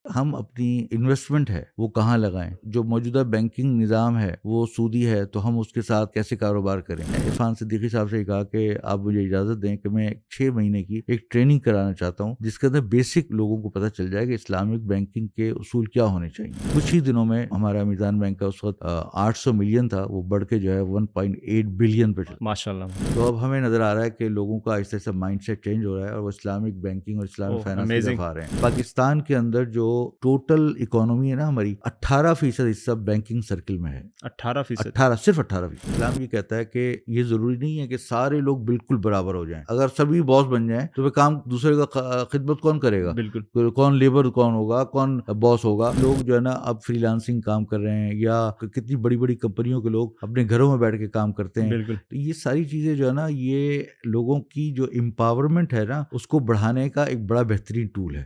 ہم اپنی انویسٹمنٹ ہے وہ کہاں لگائیں. جو موجودہ بینکنگ نظام ہے وہ سودی ہے تو ہم اس کے ساتھ کیسے کاروبار کریں. عرفان صدیقی صاحب سے کہا کہ آپ مجھے اجازت دیں کہ میں 6 مہینے کی ایک ٹریننگ کرانا چاہتا ہوں جس کے اندر بیسک لوگوں کو پتہ چل جائے کہ اسلامک بینکنگ کے اصول کیا ہونے چاہیے. کچھ ہی دنوں میں ہمارا میزان بینک کا اس وقت 800 ملین تھا، وہ بڑھ کے جو ہے 1.8 بلین پہ چلا. ماشاء اللہ. تو اب ہمیں نظر آ رہا ہے کہ لوگوں کا آہستہ آہستہ مائنڈ سیٹ چینج ہو رہا ہے اور وہ اسلامک بینکنگ اور اسلامک فائنانس کی طرف آ رہے ہیں. پاکستان کے اندر جو ٹوٹل اکانومی ہے نا ہماری، 18% حصہ بینکنگ سرکل میں ہے. 18%؟ صرف 18%. اسلام یہ کہتا ہے کہ یہ ضروری نہیں ہے کہ سارے لوگ بالکل برابر ہو جائیں. اگر سبھی باس بن جائیں تو وہ کام دوسرے کا خدمت کون کرے گا؟ بالکل. کون لیبر کون ہوگا، کون باس ہوگا؟ لوگ جو ہے نا اب فری لانسنگ کام کر رہے ہیں، یا کتنی بڑی بڑی کمپنیوں کے لوگ اپنے گھروں میں بیٹھ کے کام کرتے ہیں. بالکل. تو یہ ساری چیزیں جو ہے نا، یہ لوگوں کی جو امپاورمنٹ ہے نا، اس کو بڑھانے کا ایک بڑا بہترین ٹول ہے.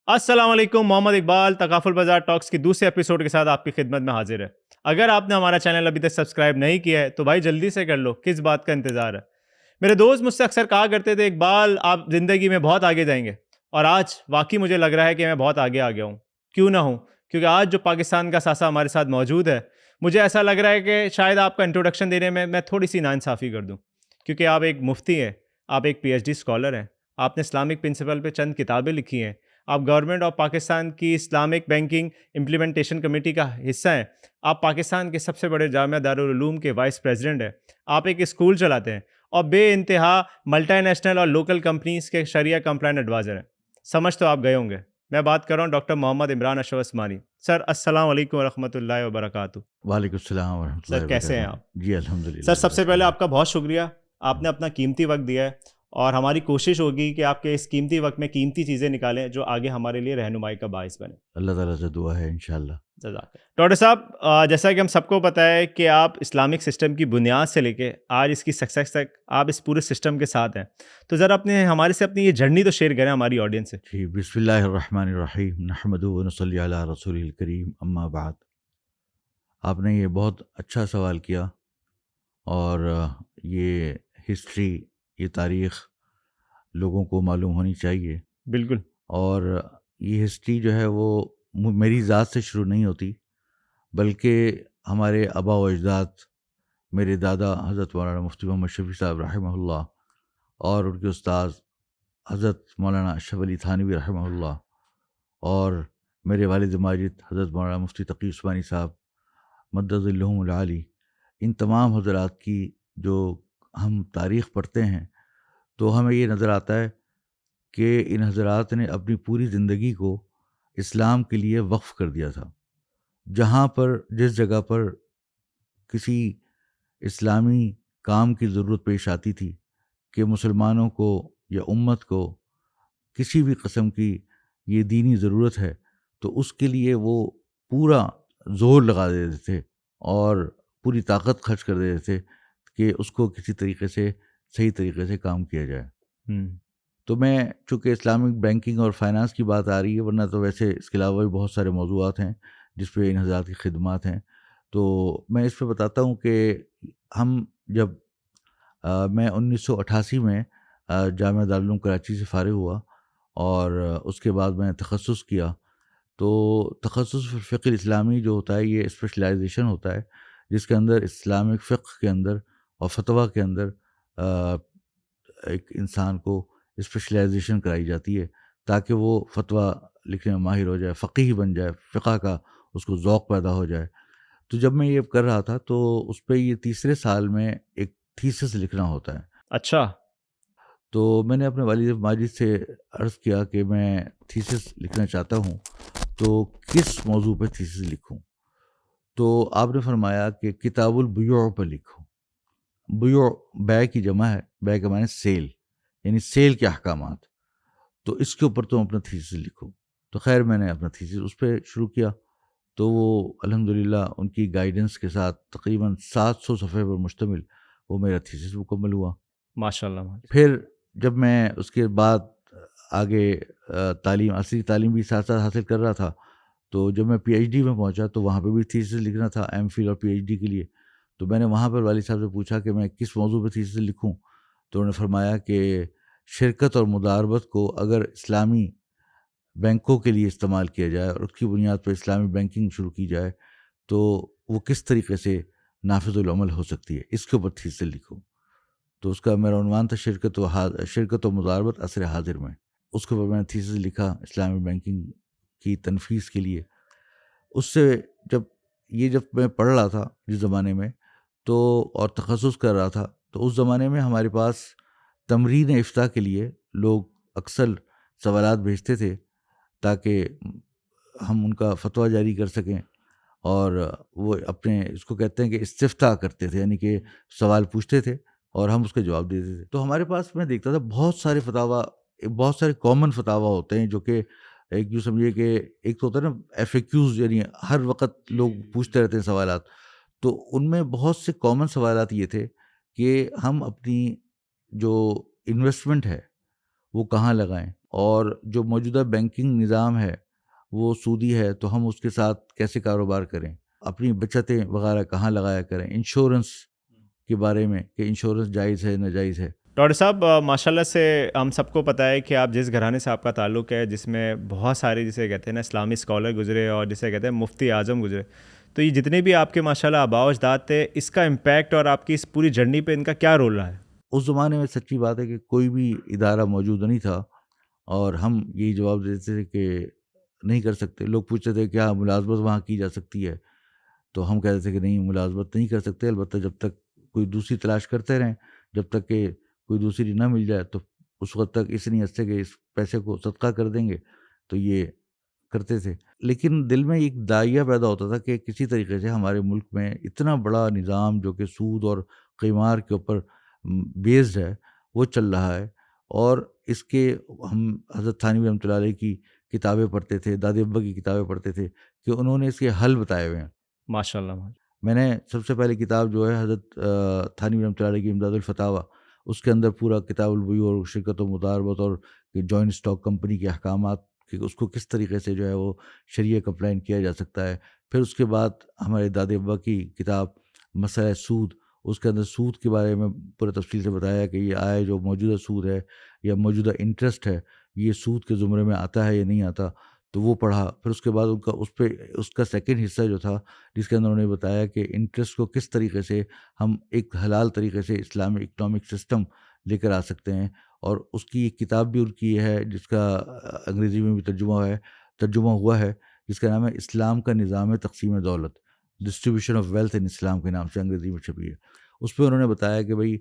السلام علیکم، محمد اقبال تکافل بازار ٹاکس کی دوسرے ایپیسوڈ کے ساتھ آپ کی خدمت میں حاضر ہے. اگر آپ نے ہمارا چینل ابھی تک سبسکرائب نہیں کیا ہے تو بھائی جلدی سے کر لو، کس بات کا انتظار ہے. میرے دوست مجھ سے اکثر کہا کرتے تھے اقبال آپ زندگی میں بہت آگے جائیں گے، اور آج واقعی مجھے لگ رہا ہے کہ میں بہت آگے آ گیا ہوں. کیوں نہ ہوں، کیونکہ آج جو پاکستان کا ساسا ہمارے ساتھ موجود ہے، مجھے ایسا لگ رہا ہے کہ شاید آپ کا انٹروڈکشن دینے میں تھوڑی سی ناانصافی کر دوں، کیونکہ آپ ایک مفتی ہیں، آپ ایک پی ایچ ڈی اسکالر ہیں، آپ نے اسلامک پرنسپل پہ چند کتابیں لکھی ہیں، آپ گورنمنٹ آف پاکستان کی اسلامک بینکنگ امپلیمنٹیشن کمیٹی کا حصہ ہیں، آپ پاکستان کے سب سے بڑے جامعہ دارالعلوم کے وائس پریزیڈنٹ ہیں، آپ ایک اسکول چلاتے ہیں، اور بے انتہا ملٹی نیشنل اور لوکل کمپنیز کے شریعہ کمپلائنٹ ایڈوائزر ہیں. سمجھ تو آپ گئے ہوں گے. میں بات کر رہا ہوں ڈاکٹر محمد عمران اشرف عثمانی. سر السلام علیکم ورحمۃ اللہ وبرکاتہ. وعلیکم السلام ورحمۃ اللہ سر کیسے ہیں آپ؟ جی الحمدللہ. سر سب سے پہلے آپ کا بہت شکریہ، آپ نے اپنا قیمتی وقت دیا ہے، اور ہماری کوشش ہوگی کہ آپ کے اس قیمتی وقت میں قیمتی چیزیں نکالیں جو آگے ہمارے لیے رہنمائی کا باعث بنے. اللہ تعالیٰ سے دعا ہے انشاءاللہ. ڈاکٹر صاحب، جیسا کہ ہم سب کو پتہ ہے کہ آپ اسلامک سسٹم کی بنیاد سے لے کے آج اس کی سکسیس تک آپ اس پورے سسٹم کے ساتھ ہیں، تو ذرا ہمارے سے اپنی یہ جرنی تو شیئر کریں ہماری آڈینس سے. جی، بسم اللہ الرحمن الرحیم، نحمدہ ونصلی علی رسول الکریم، اما بعد. آپ نے یہ بہت اچھا سوال کیا، اور یہ ہسٹری، یہ تاریخ لوگوں کو معلوم ہونی چاہیے. بالکل. اور یہ ہسٹری جو ہے وہ میری ذات سے شروع نہیں ہوتی، بلکہ ہمارے آبا و اجداد، میرے دادا حضرت مولانا مفتی محمد شفیع صاحب رحمہ اللہ، اور ان کے استاذ حضرت مولانا اشرف علی تھانوی رحمہ اللہ، اور میرے والد ماجد حضرت مولانا مفتی تقی عثمانی صاحب مدد ظلہم العالی، ان تمام حضرات کی جو ہم تاریخ پڑھتے ہیں تو ہمیں یہ نظر آتا ہے کہ ان حضرات نے اپنی پوری زندگی کو اسلام کے لیے وقف کر دیا تھا. جہاں پر، جس جگہ پر کسی اسلامی کام کی ضرورت پیش آتی تھی کہ مسلمانوں کو یا امت کو کسی بھی قسم کی یہ دینی ضرورت ہے، تو اس کے لیے وہ پورا زور لگا دیتے تھے اور پوری طاقت خرچ کر دیتے تھے کہ اس کو کسی طریقے سے صحیح طریقے سے کام کیا جائے. تو میں، چونکہ اسلامک بینکنگ اور فائنانس کی بات آ رہی ہے، ورنہ تو ویسے اس کے علاوہ بھی بہت سارے موضوعات ہیں جس پہ ان حضرات کی خدمات ہیں، تو میں اس پہ بتاتا ہوں کہ ہم جب میں 1988 میں جامعہ دارالعلوم کراچی سے فارغ ہوا، اور اس کے بعد میں تخصص کیا. تو تخصص فقہ الاسلامی جو ہوتا ہے، یہ اسپیشلائزیشن ہوتا ہے جس کے اندر اسلامک فقہ کے اندر اور فتویٰ کے اندر ایک انسان کو اسپیشلائزیشن کرائی جاتی ہے تاکہ وہ فتویٰ لکھنے میں ماہر ہو جائے، فقیہ بن جائے، فقہ کا اس کو ذوق پیدا ہو جائے. تو جب میں یہ کر رہا تھا تو اس پہ یہ تیسرے سال میں ایک تھیسس لکھنا ہوتا ہے. اچھا. تو میں نے اپنے والد ماجد سے عرض کیا کہ میں تھیسس لکھنا چاہتا ہوں، تو کس موضوع پہ تھیسس لکھوں؟ تو آپ نے فرمایا کہ کتاب البیوع پہ لکھو. بیوع بیع کی جمع ہے، بیع کے معنی سیل، یعنی سیل کے احکامات. تو اس کے اوپر تم اپنا تھیسس لکھو. تو خیر میں نے اپنا تھیسس اس پہ شروع کیا. تو وہ الحمدللہ ان کی گائیڈنس کے ساتھ تقریباً 700 صفحے پر مشتمل وہ میرا تھیسس مکمل ہوا. ماشاءاللہ. پھر جب میں اس کے بعد آگے تعلیم، عصری تعلیم بھی ساتھ ساتھ حاصل کر رہا تھا، تو جب میں پی ایچ ڈی میں پہنچا تو وہاں پہ بھی تھیسس لکھنا تھا، ایم فل اور پی ایچ ڈی کے لیے. تو میں نے وہاں پر والد صاحب سے پوچھا کہ میں کس موضوع پہ تھیسس لکھوں، تو انہوں نے فرمایا کہ شرکت اور مداربت کو اگر اسلامی بینکوں کے لیے استعمال کیا جائے اور اس کی بنیاد پر اسلامی بینکنگ شروع کی جائے تو وہ کس طریقے سے نافذ العمل ہو سکتی ہے، اس کے اوپر تھیسس لکھوں. تو اس کا میرا عنوان تھا شرکت و مداربت عصر حاضر میں. اس کے اوپر میں نے تھیسس لکھا اسلامی بینکنگ کی تنفیذ کے لیے. اس سے جب میں پڑھ رہا تھا جس زمانے میں تو اور تخصص کر رہا تھا، تو اس زمانے میں ہمارے پاس تمرین افتاء کے لیے لوگ اکثر سوالات بھیجتے تھے تاکہ ہم ان کا فتویٰ جاری کر سکیں، اور وہ اپنے اس کو کہتے ہیں کہ استفتاء کرتے تھے، یعنی کہ سوال پوچھتے تھے اور ہم اس کے جواب دیتے تھے. تو ہمارے پاس میں دیکھتا تھا بہت سارے فتاویٰ، بہت سارے کامن فتاویٰ ہوتے ہیں جو کہ ایک جو سمجھیے کہ ایک تو ہوتا ہے نا ایف اے کیوز، یعنی ہر وقت لوگ پوچھتے رہتے ہیں سوالات. تو ان میں بہت سے کامن سوالات یہ تھے کہ ہم اپنی جو انویسٹمنٹ ہے وہ کہاں لگائیں، اور جو موجودہ بینکنگ نظام ہے وہ سودی ہے تو ہم اس کے ساتھ کیسے کاروبار کریں، اپنی بچتیں وغیرہ کہاں لگایا کریں، انشورنس کے بارے میں کہ انشورنس جائز ہے ناجائز ہے. ڈاکٹر صاحب ماشاءاللہ سے ہم سب کو پتہ ہے کہ آپ جس گھرانے سے آپ کا تعلق ہے، جس میں بہت سارے جسے کہتے ہیں نا اسلامی اسکالر گزرے اور جسے کہتے ہیں مفتی اعظم گزرے، تو یہ جتنے بھی آپ کے ماشاءاللہ آباء و اجداد تھے، اس کا امپیکٹ اور آپ کی اس پوری جرنی پہ ان کا کیا رول رہا ہے؟ اس زمانے میں سچی بات ہے کہ کوئی بھی ادارہ موجود نہیں تھا اور ہم یہی جواب دیتے تھے کہ نہیں کر سکتے. لوگ پوچھتے تھے کیا ملازمت وہاں کی جا سکتی ہے، تو ہم کہتے تھے کہ نہیں، ملازمت نہیں کر سکتے، البتہ جب تک کوئی دوسری تلاش کرتے رہیں، جب تک کہ کوئی دوسری نہ مل جائے تو اس وقت تک اس نیت سے کہ اس پیسے کو صدقہ کر دیں گے تو یہ کرتے تھے. لیکن دل میں ایک داعیہ پیدا ہوتا تھا کہ کسی طریقے سے ہمارے ملک میں اتنا بڑا نظام جو کہ سود اور قمار کے اوپر بیسڈ ہے وہ چل رہا ہے، اور اس کے ہم حضرت تھانوی رحمۃ اللہ علیہ کی کتابیں پڑھتے تھے، دادی ابا کی کتابیں پڑھتے تھے کہ انہوں نے اس کے حل بتائے ہوئے ہیں. ماشاءاللہ. میں نے سب سے پہلی کتاب جو ہے حضرت تھانوی رحمۃ اللہ علیہ کی امداد الفتاویٰ، اس کے اندر پورا کتاب البیوع اور شرکت و مداربت اور جوائنٹ اسٹاک کمپنی کے احکامات کہ اس کو کس طریقے سے جو ہے وہ شریعہ کمپلائنٹ کیا جا سکتا ہے. پھر اس کے بعد ہمارے داد ابا کی کتاب مسئلہ سود، اس کے اندر سود کے بارے میں پورے تفصیل سے بتایا کہ یہ آیا جو موجودہ سود ہے یا موجودہ انٹرسٹ ہے یہ سود کے زمرے میں آتا ہے یا نہیں آتا، تو وہ پڑھا. پھر اس کے بعد اس کا سیکنڈ حصہ جو تھا جس کے اندر انہوں نے بتایا کہ انٹرسٹ کو کس طریقے سے ہم ایک حلال طریقے سے اسلامی اکنامک سسٹم لے کر آ سکتے ہیں، اور اس کی ایک کتاب بھی ان کی ہے جس کا انگریزی میں بھی ترجمہ ہوا ہے، جس کا نام ہے اسلام کا نظام تقسیم دولت، ڈسٹریبیوشن آف ویلتھ ان اسلام کے نام سے انگریزی میں چھپی ہے. اس پہ انہوں نے بتایا کہ بھئی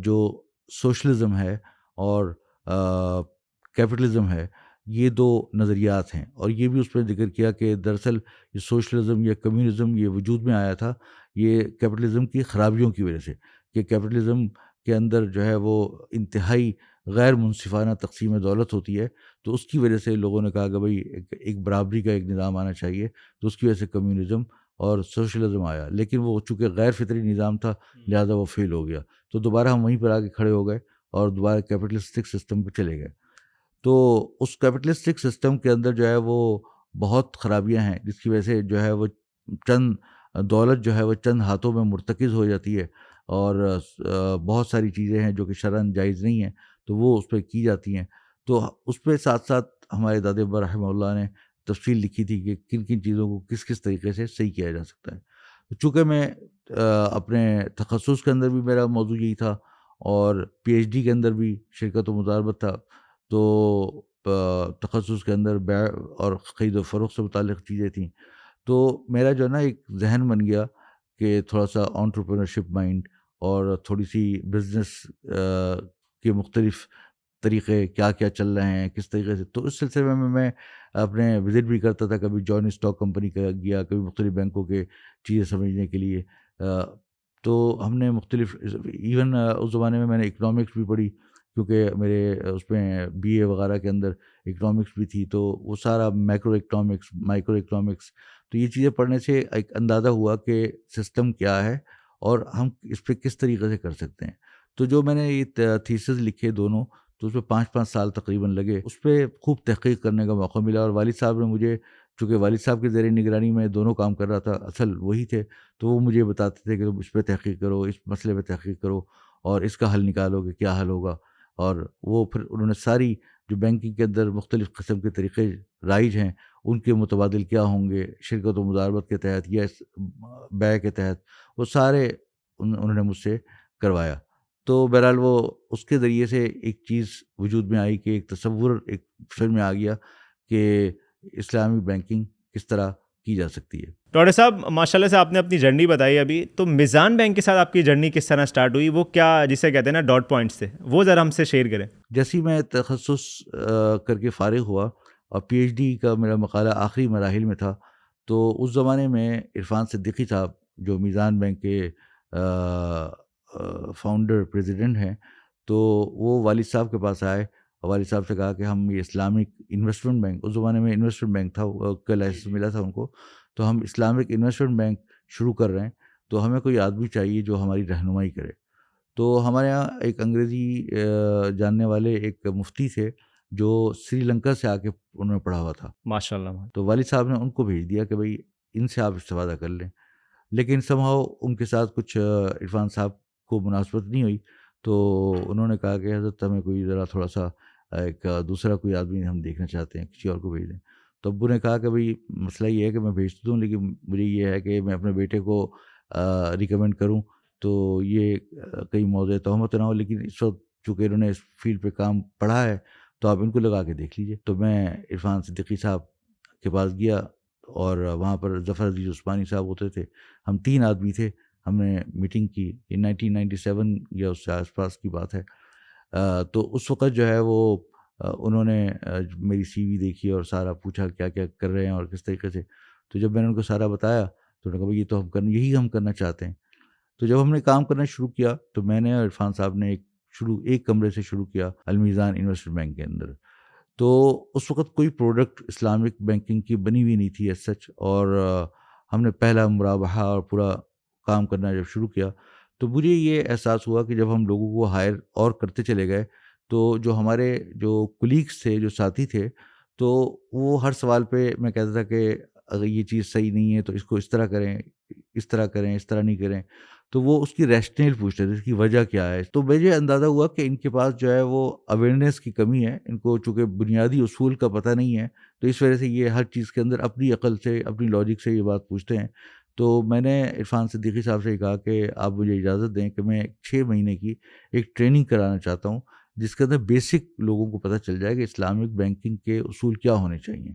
جو سوشلزم ہے اور کیپٹلزم ہے یہ دو نظریات ہیں، اور یہ بھی اس پہ ذکر کیا کہ دراصل یہ سوشلزم یا کمیونزم یہ وجود میں آیا تھا یہ کیپٹلزم کی خرابیوں کی وجہ سے، کہ کیپٹلزم کے اندر جو ہے وہ انتہائی غیر منصفانہ تقسیم دولت ہوتی ہے، تو اس کی وجہ سے لوگوں نے کہا کہ بھئی ایک برابری کا ایک نظام آنا چاہیے، تو اس کی وجہ سے کمیونزم اور سوشلزم آیا. لیکن وہ چونکہ غیر فطری نظام تھا لہذا وہ فیل ہو گیا، تو دوبارہ ہم وہیں پر آ کے کھڑے ہو گئے اور دوبارہ کیپٹلسٹک سسٹم پہ چلے گئے. تو اس کیپٹلسٹک سسٹم کے اندر جو ہے وہ بہت خرابیاں ہیں جس کی وجہ سے جو ہے وہ دولت جو ہے وہ چند ہاتھوں میں مرتکز ہو جاتی ہے، اور بہت ساری چیزیں ہیں جو کہ شرعاً جائز نہیں ہیں تو وہ اس پہ کی جاتی ہیں. تو اس پہ ساتھ ساتھ ہمارے داد ابا رحمہ اللہ نے تفصیل لکھی تھی کہ کن کن چیزوں کو کس کس طریقے سے صحیح کیا جا سکتا ہے. چونکہ میں اپنے تخصص کے اندر بھی میرا موضوع یہی تھا اور پی ایچ ڈی کے اندر بھی شرکت و مداربت تھا، تو تخصص کے اندر بیع اور خرید و فروخت سے متعلق چیزیں تھیں، تو میرا جو ہے نا ایک ذہن بن گیا کہ تھوڑا سا انٹرپرینرشپ مائنڈ اور تھوڑی سی بزنس کے مختلف طریقے کیا کیا چل رہے ہیں کس طریقے سے. تو اس سلسلے میں اپنے وزٹ بھی کرتا تھا، کبھی جوائنٹ اسٹاک کمپنی کا گیا، کبھی مختلف بینکوں کے چیزیں سمجھنے کے لیے. تو ہم نے مختلف ایون اس زمانے میں نے اکنامکس بھی پڑھی کیونکہ میرے اس میں بی اے وغیرہ کے اندر اکنامکس بھی تھی، تو وہ سارا مائکرو اکنامکس، تو یہ چیزیں پڑھنے سے ایک اندازہ ہوا کہ سسٹم کیا ہے اور ہم اس پہ کس طریقے سے کر سکتے ہیں. تو جو میں نے یہ تھیسز لکھے دونوں، تو اس پہ 5 سال تقریباً لگے، اس پہ خوب تحقیق کرنے کا موقع ملا، اور والد صاحب نے مجھے چونکہ والد صاحب کے زیر نگرانی میں دونوں کام کر رہا تھا، اصل وہی تھے، تو وہ مجھے بتاتے تھے کہ تم اس پہ تحقیق کرو، اس مسئلے پہ تحقیق کرو اور اس کا حل نکالو کہ کیا حل ہوگا. اور وہ پھر انہوں نے ساری جو بینکنگ کے اندر مختلف قسم کے طریقے رائج ہیں ان کے متبادل کیا ہوں گے شرکت و مضاربت کے تحت یا بیع کے تحت، وہ سارے انہوں نے مجھ سے کروایا. تو بہرحال وہ اس کے ذریعے سے ایک چیز وجود میں آئی کہ ایک تصور ایک فکر میں آ گیا کہ اسلامی بینکنگ کس طرح کی جا سکتی ہے. ڈاکٹر صاحب ماشاءاللہ سے آپ نے اپنی جرنی بتائی ابھی، تو میزان بینک کے ساتھ آپ کی جرنی کس طرح سٹارٹ ہوئی؟ وہ کیا جسے کہتے ہیں نا ڈاٹ پوائنٹس تھے، وہ ذرا ہم سے شیئر کریں. جیسے میں تخصص کر کے فارغ ہوا اور پی ایچ ڈی کا میرا مقالہ آخری مراحل میں تھا، تو اس زمانے میں عرفان صدیقی صاحب جو میزان بینک کے فاؤنڈر پریزیڈنٹ ہیں، تو وہ والد صاحب کے پاس آئے اور والد صاحب سے کہا کہ ہم یہ اسلامک انویسٹمنٹ بینک، اس زمانے میں انویسٹمنٹ بینک تھا کا لائسنس ملا تھا ان کو، تو ہم اسلامک انویسٹمنٹ بینک شروع کر رہے ہیں، تو ہمیں کوئی آدمی چاہیے جو ہماری رہنمائی کرے. تو ہمارے یہاں ایک انگریزی جاننے والے ایک مفتی تھے جو سری لنکا سے آ کے انہوں نے پڑھا ہوا تھا. ماشاءاللہ. تو والد صاحب نے ان کو بھیج دیا کہ بھائی ان سے آپ استفادہ کر لیں. لیکن somehow ان کے ساتھ کچھ عرفان صاحب کو مناسبت نہیں ہوئی، تو انہوں نے کہا کہ حضرت ہمیں کوئی ذرا تھوڑا سا ایک دوسرا کوئی آدمی ہم دیکھنا چاہتے ہیں، کسی اور کو بھیج دیں. تو ابو نے کہا کہ بھائی مسئلہ یہ ہے کہ میں بھیج تو دوں لیکن مجھے یہ ہے کہ میں اپنے بیٹے کو ریکمینڈ کروں تو یہ کئی موضوع تہمت نہ ہو، لیکن اس وقت چونکہ انہوں نے اس فیلڈ پہ کام پڑھا ہے تو آپ ان کو لگا کے دیکھ لیجیے. تو میں عرفان صدیقی صاحب کے پاس گیا اور وہاں پر ظفر عزیز عثمانی صاحب ہوتے تھے، ہم 3 آدمی تھے. ہم نے میٹنگ کی، یہ 1997 یا اس سے آس پاس کی بات ہے. تو اس وقت جو ہے وہ انہوں نے میری سی وی دیکھی اور سارا پوچھا کیا کیا کر رہے ہیں اور کس طریقے سے. تو جب میں نے ان کو سارا بتایا تو انہوں نے کہا بھائی یہ تو یہی ہم کرنا چاہتے ہیں. تو جب ہم نے کام کرنا شروع کیا تو میں نے اور عرفان صاحب نے ایک کمرے سے شروع کیا المیزان انویسٹمنٹ بینک کے اندر. تو اس وقت کوئی پروڈکٹ اسلامک بینکنگ کی بنی ہوئی نہیں تھی ایز سچ، اور ہم نے پہلا مرابحہ اور پورا کام کرنا جب شروع کیا تو مجھے یہ احساس ہوا کہ جب ہم لوگوں کو ہائر اور کرتے چلے گئے تو جو ہمارے جو کولیگس تھے، جو ساتھی تھے، تو وہ ہر سوال پہ میں کہتا تھا کہ اگر یہ چیز صحیح نہیں ہے تو اس کو اس طرح کریں، اس طرح کریں، اس طرح نہیں کریں. تو وہ اس کی ریشنل پوچھتے تھے، اس کی وجہ کیا ہے. تو مجھے اندازہ ہوا کہ ان کے پاس جو ہے وہ اویئرنیس کی کمی ہے، ان کو چونکہ بنیادی اصول کا پتہ نہیں ہے، تو اس وجہ سے یہ ہر چیز کے اندر اپنی عقل سے، اپنی لاجک سے یہ بات پوچھتے ہیں. تو میں نے عرفان صدیقی صاحب سے کہا کہ آپ مجھے اجازت دیں کہ میں 6 مہینے کی ایک ٹریننگ کرانا چاہتا ہوں جس کے اندر بیسک لوگوں کو پتہ چل جائے کہ اسلامک بینکنگ کے اصول کیا ہونے چاہیے.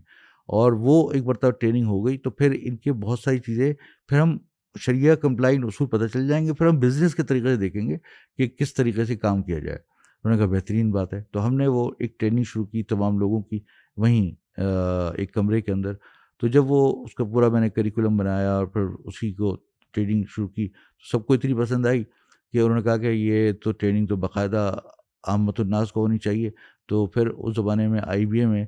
اور وہ ایک مرتبہ ٹریننگ ہو گئی تو پھر ان کے بہت ساری چیزیں پھر ہم شریعہ کمپلائنٹ اصول پتہ چل جائیں گے، پھر ہم بزنس کے طریقے سے دیکھیں گے کہ کس طریقے سے کام کیا جائے. انہوں نے کہا بہترین بات ہے. تو ہم نے وہ ایک ٹریننگ شروع کی تمام لوگوں کی وہیں ایک کمرے کے اندر. تو جب وہ اس کا پورا میں نے کریکولم بنایا اور پھر اسی کو ٹریننگ شروع کی تو سب کو اتنی پسند آئی کہ انہوں نے کہا کہ یہ تو ٹریننگ تو باقاعدہ عامت الناس کو ہونی چاہیے. تو پھر اس زمانے میں آئی بی اے میں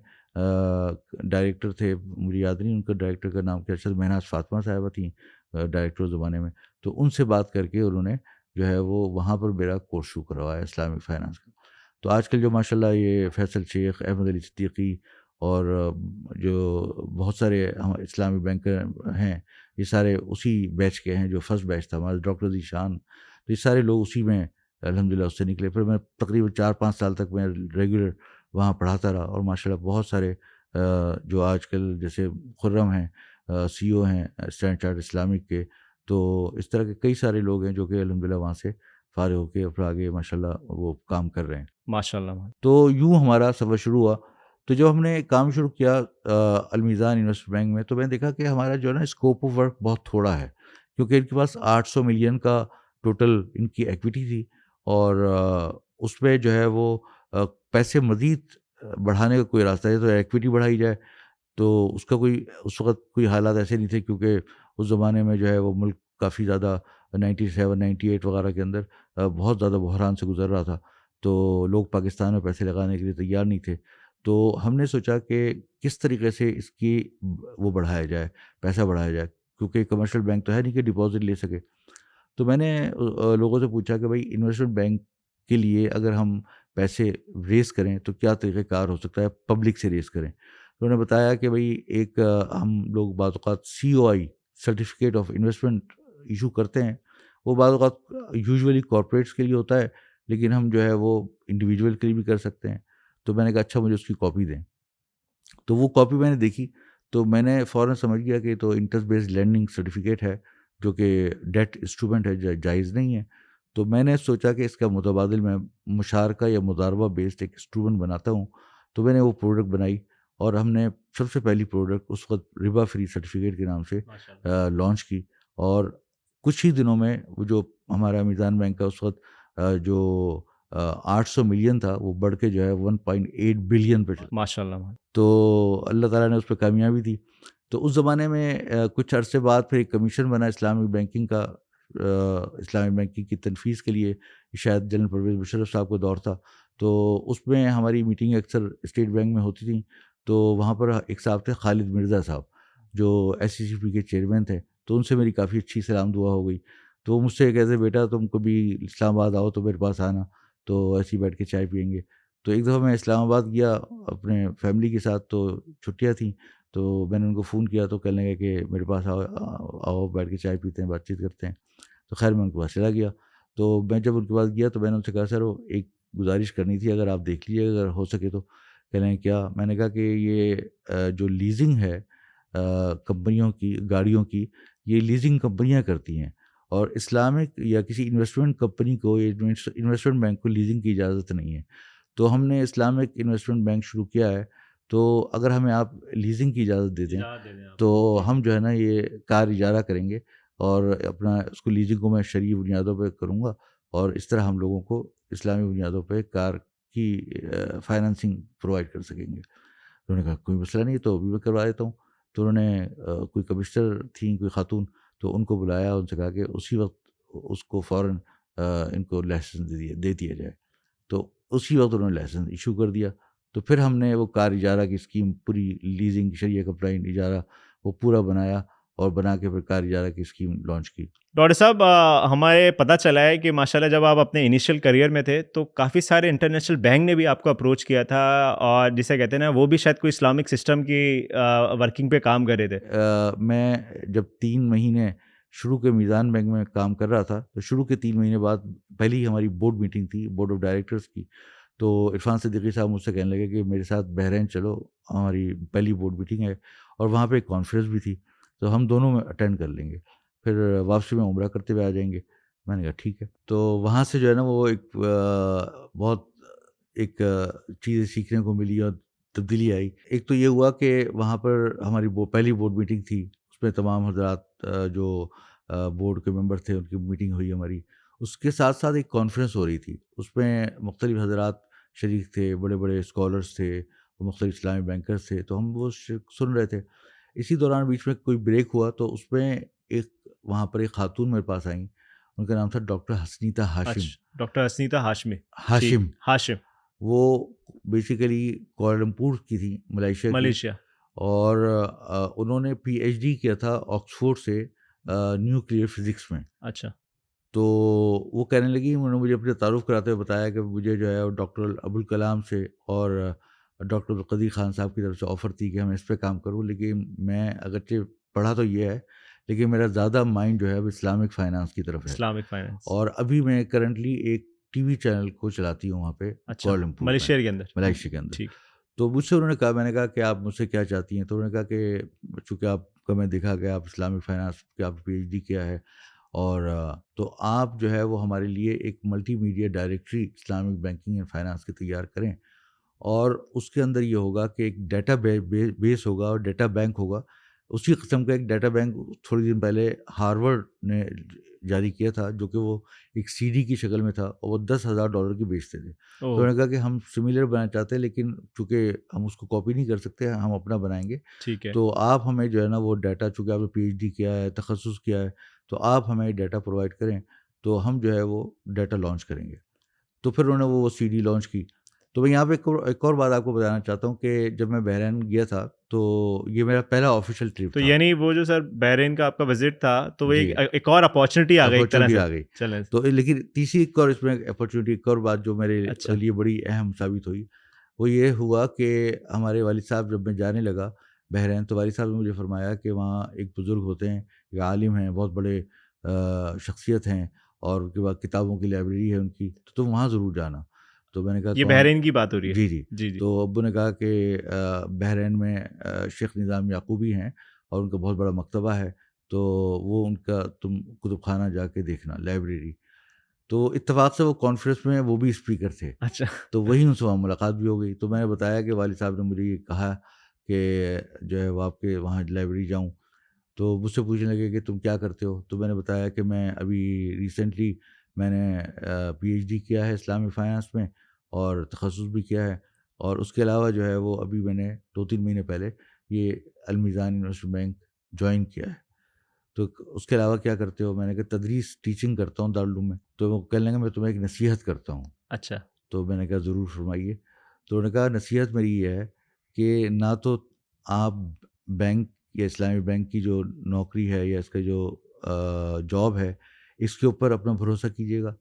ڈائریکٹر تھے، مجھے یاد نہیں ان کا ڈائریکٹر کا نام کیا، شاید مہناز فاطمہ صاحبہ تھیں ڈائریکٹر زمانے میں. تو ان سے بات کر کے انہوں نے جو ہے وہ وہاں پر میرا کورس شروع کروایا اسلامک فائنانس کا. تو آج کل جو ماشاءاللہ یہ فیصل شیخ، احمد علی صدیقی اور جو بہت سارے اسلامی بینکر ہیں، یہ سارے اسی بیچ کے ہیں جو فرسٹ بیچ تھا ہمارا، ڈاکٹر ذیشان. تو یہ سارے لوگ اسی میں الحمدللہ اس سے نکلے. پھر میں تقریباً 4-5 سال تک میں ریگولر وہاں پڑھاتا رہا اور ماشاءاللہ بہت سارے جو آج کل جیسے خرم ہیں، سی او ہیں اسٹینڈرڈ چارٹرڈ اسلامک کے، تو اس طرح کے کئی سارے لوگ ہیں جو کہ الحمدللہ وہاں سے فارغ ہو کے پھر آگے ماشاءاللہ وہ کام کر رہے ہیں. ماشاءاللہ. تو یوں ہمارا سفر شروع ہوا. تو جب ہم نے کام شروع کیا المیزان انویسٹمنٹ بینک میں تو میں نے دیکھا کہ ہمارا جو ہے نا اسکوپ آف ورک بہت تھوڑا ہے، کیونکہ ان کے پاس 800 ملین کا ٹوٹل ان کی ایکویٹی تھی اور اس پہ جو ہے وہ پیسے مزید بڑھانے کا کوئی راستہ ہے تو ایکویٹی بڑھائی جائے. تو اس کا کوئی اس وقت کوئی حالات ایسے نہیں تھے کیونکہ اس زمانے میں جو ہے وہ ملک کافی زیادہ 97 98 وغیرہ کے اندر بہت زیادہ بحران سے گزر رہا تھا، تو لوگ پاکستان میں پیسے لگانے کے لیے تیار نہیں تھے. تو ہم نے سوچا کہ کس طریقے سے اس کی وہ بڑھایا جائے، پیسہ بڑھایا جائے، کیونکہ کمرشل بینک تو ہے نہیں کہ ڈپازٹ لے سکے. تو میں نے لوگوں سے پوچھا کہ بھائی انویسٹمنٹ بینک کے لیے اگر ہم پیسے ریز کریں تو کیا طریقہ کار ہو سکتا ہے، پبلک سے ریز کریں. تو انہوں نے بتایا کہ بھائی ایک ہم لوگ بعض اوقات COI certificate of investment issue کرتے ہیں، وہ بعض اوقات یوزولی کارپوریٹس کے لیے ہوتا ہے، لیکن ہم جو ہے وہ انڈیویجول کے لیے بھی کر سکتے ہیں. تو میں نے کہا اچھا مجھے اس کی کاپی دیں. تو وہ کاپی میں نے دیکھی تو میں نے فوراً سمجھ گیا کہ تو انٹرسٹ بیسڈ لینڈنگ سرٹیفکیٹ ہے، جو کہ ڈیٹ انسٹرومنٹ ہے، جائز نہیں ہے. تو میں نے سوچا کہ اس کا متبادل میں مشارکہ یا مضاربہ بیسڈ ایک انسٹرومنٹ بناتا ہوں. تو میں نے وہ پروڈکٹ بنائی اور ہم نے سب سے پہلی پروڈکٹ اس وقت ربا فری سرٹیفکیٹ کے نام سے لانچ کی. اور کچھ ہی دنوں میں وہ جو ہمارا میزان بینک کا اس وقت جو 800 ملین تھا، وہ بڑھ کے جو ہے 1.8 بلین پہ چلا. ماشاء اللہ. تو اللہ تعالیٰ نے اس پہ کامیابی دی. تو اس زمانے میں کچھ عرصے بعد پھر ایک کمیشن بنا اسلامک بینکنگ کا. اسلامک بینکنگ کی تنفیذ کے لیے شاید جنرل پرویز مشرف صاحب کا دور تھا. تو اس میں ہماری میٹنگ اکثر اسٹیٹ بینک میں ہوتی تھیں. تو وہاں پر ایک صاحب تھے خالد مرزا صاحب، جو SCCP کے چیئرمین تھے. تو ان سے میری کافی اچھی سلام دعا ہو گئی. تو مجھ سے کہتے بیٹا تم کبھی اسلام آباد آؤ تو میرے پاس آنا، تو ایسے ہی بیٹھ کے چائے پئیں گے. تو ایک دفعہ میں اسلام آباد گیا اپنے فیملی کے ساتھ، تو چھٹیاں تھیں. تو میں نے ان کو فون کیا تو کہنے لگے کہ میرے پاس آؤ بیٹھ کے چائے پیتے ہیں، بات چیت کرتے ہیں. تو خیر میں ان کے پاس چلا گیا. تو میں جب ان کے پاس گیا تو میں نے ان سے کہا سر وہ ایک گزارش کرنی تھی، اگر آپ دیکھ لیجیے اگر ہو سکے تو. کہنے لگے کیا؟ میں نے کہا کہ یہ جو لیزنگ ہے کمپنیوں کی گاڑیوں کی، یہ لیزنگ کمپنیاں کرتی ہیں، اور اسلامک یا کسی انویسٹمنٹ کمپنی کو انویسٹمنٹ بینک کو لیزنگ کی اجازت نہیں ہے. تو ہم نے اسلامک انویسٹمنٹ بینک شروع کیا ہے، تو اگر ہمیں آپ لیزنگ کی اجازت دے دیں تو ہم جو ہے نا یہ کار اجارہ کریں گے، اور اپنا اس کو لیزنگ کو میں شرعی بنیادوں پہ کروں گا، اور اس طرح ہم لوگوں کو اسلامی بنیادوں پہ کار کی فائنانسنگ پرووائڈ کر سکیں گے. انہوں نے کہا کوئی مسئلہ نہیں، تو ابھی میں کروا دیتا ہوں. تو انہوں نے کوئی کمشنر تھیں کوئی خاتون، تو ان کو بلایا، ان سے کہا کہ اسی وقت اس کو فوراً ان کو لائسنس دے دیا جائے. تو اسی وقت انہوں نے لائسنس ایشو کر دیا. تو پھر ہم نے وہ کار اجارہ کی اسکیم پوری لیزنگ شریعہ کمپلائنٹ اجارہ وہ پورا بنایا، اور بنا کے پھر کار اجارہ کی اسکیم لانچ کی. ڈاکٹر صاحب ہمارے پتہ چلا ہے کہ ماشاءاللہ جب آپ اپنے انیشیل کریئر میں تھے تو کافی سارے انٹرنیشنل بینک نے بھی آپ کو اپروچ کیا تھا، اور جسے کہتے ہیں نا وہ بھی شاید کوئی اسلامک سسٹم کی ورکنگ پہ کام کر رہے تھے. میں جب 3 مہینے شروع کے میزان بینک میں کام کر رہا تھا، تو شروع کے 3 مہینے بعد پہلی ہماری بورڈ میٹنگ تھی، بورڈ آف ڈائریکٹرز کی. تو عرفان صدیقی صاحب مجھ سے کہنے لگے کہ میرے ساتھ بحرین چلو، ہماری پہلی بورڈ میٹنگ ہے، اور وہاں پہ ایک کانفرنس بھی تھی، تو ہم دونوں میں اٹینڈ کر لیں گے، پھر واپسی میں عمرہ کرتے ہوئے آ جائیں گے. میں نے کہا ٹھیک ہے. تو وہاں سے جو ہے نا وہ ایک بہت ایک چیز سیکھنے کو ملی اور تبدیلی آئی. ایک تو یہ ہوا کہ وہاں پر ہماری پہلی بورڈ میٹنگ تھی، اس میں تمام حضرات جو بورڈ کے ممبر تھے ان کی میٹنگ ہوئی ہماری. اس کے ساتھ ساتھ ایک کانفرنس ہو رہی تھی، اس میں مختلف حضرات شریک تھے، بڑے بڑے اسکالرس تھے، مختلف اسلامی بینکرز تھے. تو ہم وہ سن رہے تھے. اسی دوران بیچ میں کوئی بریک ہوا، تو اس میں ایک وہاں پر ایک خاتون میرے پاس آئیں، ان کا نام تھا ڈاکٹر حسنیتا ہاشم. ڈاکٹر حسنیتا ہاشم وہ بیسیکلی کوالالمپور کی تھی، ملائیشیا. اور انہوں نے PhD کیا تھا آکسفورڈ سے نیوکلیئر فزکس میں. اچھا. تو وہ کہنے لگی، انہوں نے مجھے اپنے تعارف کراتے ہوئے بتایا کہ مجھے جو ہے ڈاکٹر ابوالکلام سے اور ڈاکٹر عبدالقدیر خان صاحب کی طرف سے آفر تھی کہ میں اس پہ کام کروں. لیکن میں اگرچہ پڑھا تو یہ ہے، لیکن میرا زیادہ مائنڈ جو ہے اب اسلامک فائنانس کی طرف ہے. Islamic finance. اور ابھی میں کرنٹلی ایک TV چینل کو چلاتی ہوں وہاں پہ کوالالمپور، ملیشیا کے اندر. تو مجھ سے انہوں نے کہا، میں نے کہا کہ آپ مجھ سے کیا چاہتی ہیں؟ تو انہوں نے کہا کہ چونکہ آپ کا میں دیکھا گیا آپ اسلامک فائنانس کے آپ PhD کیا ہے، اور تو آپ جو ہے وہ ہمارے لیے ایک multi media directory Islamic banking and finance کی تیار کریں، اور اس کے اندر یہ ہوگا کہ ایک ڈیٹا بیس ہوگا اور ڈیٹا بینک ہوگا. اسی قسم کا ایک ڈیٹا بینک تھوڑی دن پہلے ہارورڈ نے جاری کیا تھا، جو کہ وہ ایک CD کی شکل میں تھا، اور وہ $10,000 کی بیچتے تھے. تو انہوں نے کہا کہ ہم سملر بنانا چاہتے ہیں، لیکن چونکہ ہم اس کو کاپی نہیں کر سکتے، ہم اپنا بنائیں گے. تو آپ ہمیں جو ہے نا وہ ڈیٹا، چونکہ آپ نے PhD کیا ہے، تخصص کیا ہے، تو آپ ہمیں ڈیٹا پرووائڈ کریں، تو ہم جو ہے وہ ڈیٹا لانچ کریں گے. تو پھر انہوں نے وہ CD لانچ کی. تو میں یہاں پہ ایک اور بات آپ کو بتانا چاہتا ہوں کہ جب میں بحرین گیا تھا تو یہ میرا پہلا آفیشیل ٹرپ تو تھا. یعنی وہ جو سر بحرین کا آپ کا وزٹ تھا تو وہ ایک اور اپارچونیٹی آ گئی. تو لیکن تیسری ایک اور اس میں اپارچونیٹی، ایک اور بات جو میرے لیے بڑی اہم ثابت ہوئی، وہ یہ ہوا کہ ہمارے والد صاحب جب میں جانے لگا بحرین تو والد صاحب نے مجھے فرمایا کہ وہاں ایک بزرگ ہوتے ہیں، ایک عالم ہیں، بہت بڑے شخصیت ہیں، اور ان کے بعد کتابوں کی لائبریری ہے ان کی، تو تم وہاں ضرور جانا. تو میں نے کہا یہ بحرین کی بات ہو رہی ہے؟ جی جی جی جی. تو ابو نے کہا کہ بحرین میں شیخ نظام یعقوبی ہیں اور ان کا بہت بڑا مکتبہ ہے، تو وہ ان کا تم کتب خانہ جا کے دیکھنا، لائبریری. تو اتفاق سے وہ کانفرنس میں وہ بھی اسپیکر تھے. اچھا. تو وہی ان سے وہاں ملاقات بھی ہو گئی. تو میں نے بتایا کہ والد صاحب نے مجھے یہ کہا کہ جو ہے وہ آپ کے وہاں لائبریری جاؤں. تو مجھ سے پوچھنے لگے کہ تم کیا کرتے ہو. تو میں نے بتایا کہ میں ابھی ریسنٹلی میں نے پی ایچ ڈی کیا ہے اسلامی فائنانس میں اور تخصص بھی کیا ہے، اور اس کے علاوہ جو ہے وہ ابھی میں نے 2-3 مہینے پہلے یہ المیزان انویسٹمنٹ بینک جوائن کیا ہے. تو اس کے علاوہ کیا کرتے ہو؟ میں نے کہا تدریس ٹیچنگ کرتا ہوں دارالعلوم میں. تو وہ کہنے لگا میں تمہیں ایک نصیحت کرتا ہوں. اچھا. تو میں نے کہا ضرور فرمائیے. تو انہوں نے کہا نصیحت میری یہ ہے کہ نہ تو آپ بینک یا اسلامی بینک کی جو نوکری ہے یا اس کا جو جاب ہے اس کے اوپر اپنا بھروسہ کیجیے گا،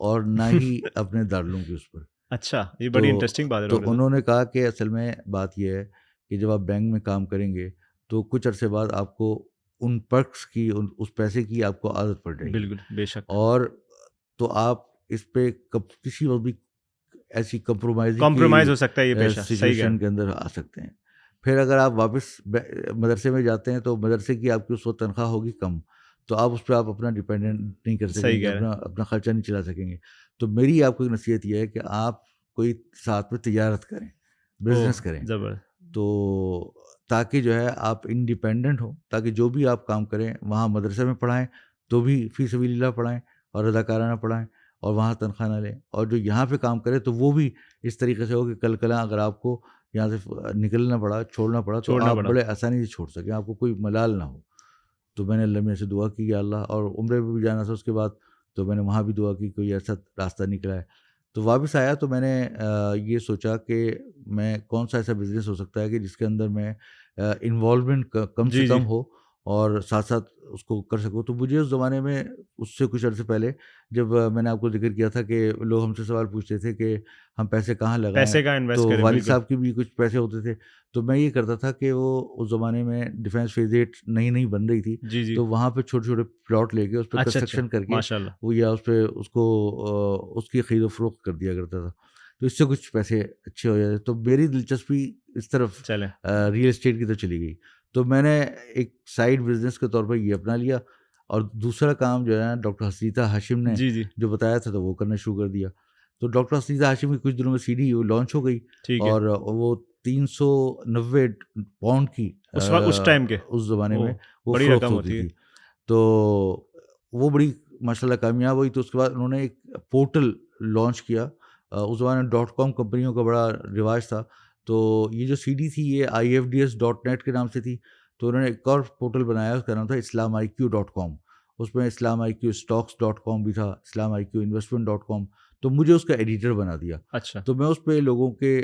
اور نہ ہی اپنے دارالعلوم کے اس پر. اچھا، یہ بڑی انٹرسٹنگ بات ہے. تو انہوں نے کہا کہ اصل میں بات یہ ہے کہ جب آپ بینک میں کام کریں گے تو کچھ عرصے بعد آپ کو ان پرکس کی، اس پیسے کی آپ کو عادت پڑ جائے گی. بالکل، بے شک. اور تو آپ اس پہ کسی وقت بھی ایسی کمپرومائز ہو سکتا ہے یہ پیشہ. سچویشن کے اندر آ سکتے ہیں. پھر اگر آپ واپس مدرسے میں جاتے ہیں تو مدرسے کی آپ کی اس وقت تنخواہ ہوگی کم، تو آپ اس پہ آپ اپنا ڈیپینڈنٹ نہیں کر سکیں گے، اپنا خرچہ نہیں چلا سکیں گے. تو میری آپ کو ایک نصیحت یہ ہے کہ آپ کوئی ساتھ میں تجارت کریں، بزنس کریں، تو تاکہ جو ہے آپ انڈیپینڈنٹ ہوں، تاکہ جو بھی آپ کام کریں وہاں مدرسے میں پڑھائیں تو بھی فی سبیل اللہ پڑھائیں اور رضاکارانہ پڑھائیں، اور وہاں تنخواہ نہ لیں. اور جو یہاں پہ کام کرے تو وہ بھی اس طریقے سے ہو کہ کل کلاں اگر آپ کو یہاں سے نکلنا پڑا، چھوڑنا پڑا، تو آپ بڑے آسانی سے چھوڑ سکیں، آپ کو کوئی ملال نہ ہو. تو میں نے اللہ میاں سے دعا کی یا اللہ، اور عمرے پہ بھی جانا تھا اس کے بعد، تو میں نے وہاں بھی دعا کی کوئی ایسا راستہ نکلا ہے. تو واپس آیا تو میں نے یہ سوچا کہ میں کون سا ایسا بزنس ہو سکتا ہے کہ جس کے اندر میں انوالومنٹ کم سے کم ہو اور ساتھ ساتھ اس کو کر سکوں. تو مجھے اس زمانے میں، اس سے کچھ عرصے پہلے، جب میں نے آپ کو ذکر کیا تھا کہ لوگ ہم سے سوال پوچھتے تھے کہ ہم پیسے کہاں لگائیں، تو والد صاحب کے بھی کچھ پیسے ہوتے تھے. تو میں یہ کرتا تھا کہ وہ اس زمانے میں ڈیفینس فیز 8 نئی بن رہی تھی، تو وہاں پہ چھوٹے چھوٹے پلاٹ لے کے اس پہ کنسٹرکشن کر کے وہ یا اس پہ اس کی خرید و فروخت کر دیا کرتا تھا. تو اس سے کچھ پیسے اچھے ہو جاتے. تو میری دلچسپی اس طرف ریئل اسٹیٹ کی طرف چلی گئی. تو میں نے ایک سائڈ بزنس کے طور پر یہ اپنا لیا، اور دوسرا کام جو ہے نا ڈاکٹر حسنیتا ہاشم نے جو بتایا تھا تو وہ کرنا شروع کر دیا. تو ڈاکٹر حسنیتا ہاشم کی کچھ دنوں میں CD لانچ ہو گئی، اور وہ 390 پاؤنڈ کی اس ٹائم کے، اس زمانے میں وہ فروخت ہوتی تھی. تو وہ بڑی ماشاء اللہ کامیاب ہوئی. تو اس کے بعد انہوں نے ایک پورٹل لانچ کیا. اس زمانے میں .com کمپنیوں کا بڑا رواج تھا. تو یہ جو CD تھی یہ IFDS.net کے نام سے تھی. تو انہوں نے ایک اور پورٹل بنایا، اس کا نام تھا islamiq.com. اس میں islamiqstocks.com بھی تھا، islamiqinvestment.com. تو مجھے اس کا ایڈیٹر بنا دیا. اچھا. تو میں اس پہ لوگوں کے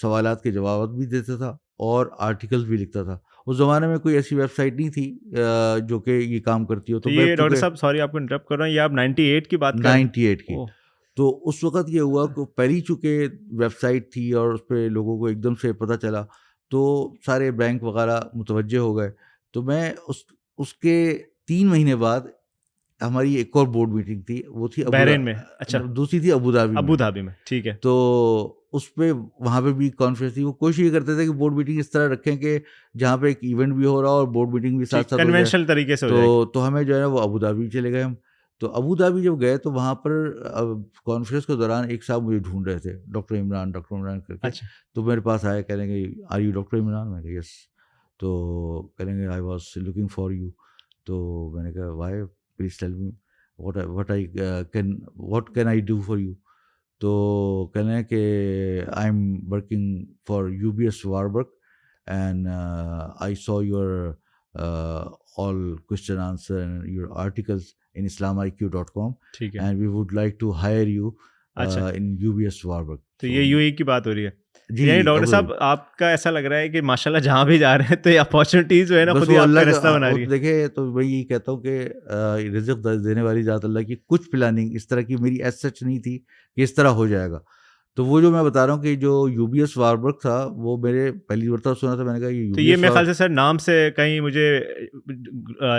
سوالات کے جوابات بھی دیتا تھا اور آرٹیکلز بھی لکھتا تھا. اس زمانے میں کوئی ایسی ویب سائٹ نہیں تھی جو کہ یہ کام کرتی ہو. تو یہ ڈاکٹر صاحب سوری آپ کو انٹرپٹ کر رہا ہوں، یہ آپ 98 کی بات کر رہے ہیں؟ 98 کی. تو اس وقت یہ ہوا کہ پہلی چونکہ ویب سائٹ تھی اور اس پہ لوگوں کو ایک دم سے پتہ چلا، تو سارے بینک وغیرہ متوجہ ہو گئے. تو میں اس کے 3 مہینے بعد ہماری ایک اور بورڈ میٹنگ تھی، وہ تھی بحرین میں. اچھا. دوسری تھی ابو دھابی میں. ٹھیک ہے. تو اس پہ وہاں پہ بھی کانفرنس تھی. وہ کوشش یہ کرتے تھے کہ بورڈ میٹنگ اس طرح رکھیں کہ جہاں پہ ایک ایونٹ بھی ہو رہا اور بورڈ میٹنگ بھی ساتھ ساتھ ہو جائے، کنونشنل طریقے سے ہو جائے. تو ہمیں جو ہے وہ ابو دھابی چلے گئے ہم. تو ابو دھابی جب گئے تو وہاں پر کانفرنس کے دوران ایک صاحب مجھے ڈھونڈ رہے تھے، ڈاکٹر عمران کر کے. تو میرے پاس آئے، کہہ لیں گے آر یو ڈاکٹر عمران؟ میں کہا یس. تو کہہ لیں گے I was looking for you. تو میں نے کہا why, please tell me what can I do for you. تو کہہ لیں کہ I am working for UBS Warburg and I saw your all question answer and your articles in islamiq.com and we would like to hire you in UBS Warburg. تو یہ UAE کی بات ہو رہی ہے. یعنی ڈاکٹر صاحب آپ کا ایسا لگ رہا ہے کہ ماشاءاللہ جہاں بھی جا رہے ہیں تو یہ اپارچونیٹیز جو ہے نا خود ہی آپ کا راستہ بنا رہی ہے. دیکھیں تو میں یہی کہتا ہوں کہ رزق دینے والی ذات اللہ کی کچھ پلاننگ اس طرح کی میری ایز سچ نہیں تھی کہ اس طرح ہو جائے گا. تو وہ جو میں بتا رہا ہوں کہ جو یو بی ایس واربرگ تھا وہ میرے پہلی مرتبہ سنا تھا، میں نے کہا یہ یو تو بی یہ ایس میرے خیال سے سر نام سے کہیں مجھے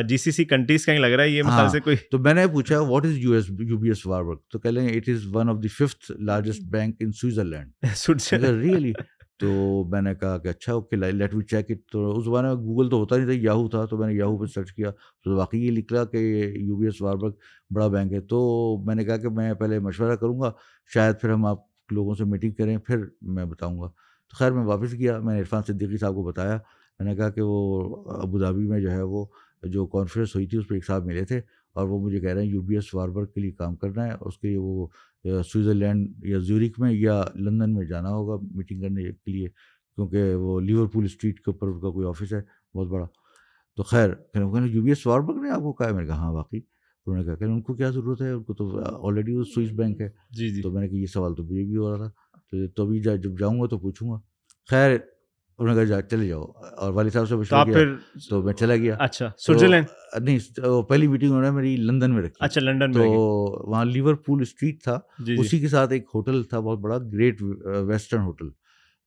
جی سی سی کنٹریز کہیں لگ رہا ہے یہ میرے خیال سے کوئی. تو میں نے پوچھا what is you B S Warburg, تو کہہ لیں it is one of the 5th largest bank in Switzerland. Really? تو میں نے کہا کہ اچھا okay let me check it. تو اس زمانے میں گوگل تو ہوتا نہیں تھا، یاہو تھا، تو میں نے یاہو پہ سرچ کیا تو واقعی یہ نکلا کہ یو بی ایس واربرگ بڑا بینک ہے. تو میں نے کہا کہ میں پہلے مشورہ کروں گا، شاید پھر ہم آپ لوگوں سے میٹنگ کریں پھر میں بتاؤں گا. تو خیر میں واپس گیا، میں نے عرفان صدیقی صاحب کو بتایا، میں نے کہا کہ وہ ابو ظہبی میں جو ہے وہ جو کانفرنس ہوئی تھی اس پہ ایک صاحب ملے تھے اور وہ مجھے کہہ رہے ہیں یو بی ایس واربرگ کے لیے کام کرنا ہے، اور اس کے لیے وہ سوئٹزرلینڈ یا زیورک میں یا لندن میں جانا ہوگا میٹنگ کرنے کے لیے، کیونکہ وہ لیورپول اسٹریٹ کے اوپر ان کا کوئی آفس ہے بہت بڑا. تو خیر یو بی ایس واربرگ نے آپ کو کہا ہے؟ میں نے کہا ہاں واقعی. انہوں نے کہا کہ ان کو کیا ضرورت ہے، ان کو تو آلریڈی وہ سوئس بینک ہے. جی تو میں نے کہا یہ سوال تو مجھے بھی ہو رہا تھا، تو ابھی جب جاؤں گا تو پوچھوں گا. خیر انہوں نے کہا چلے جاؤ، اور والد صاحب سے تو مشورہ آپ کیا پھر تو میں چلا گیا. اچھا تو سوئٹزرلینڈ. نہیں پہلی میٹنگ انہوں نے میری لندن میں رکھی. اچھا لنڈن تو میں رہی. وہاں لیورپول اسٹریٹ تھا، جی جی اسی کے ساتھ ایک ہوٹل تھا بہت بڑا، گریٹ ویسٹرن ہوٹل.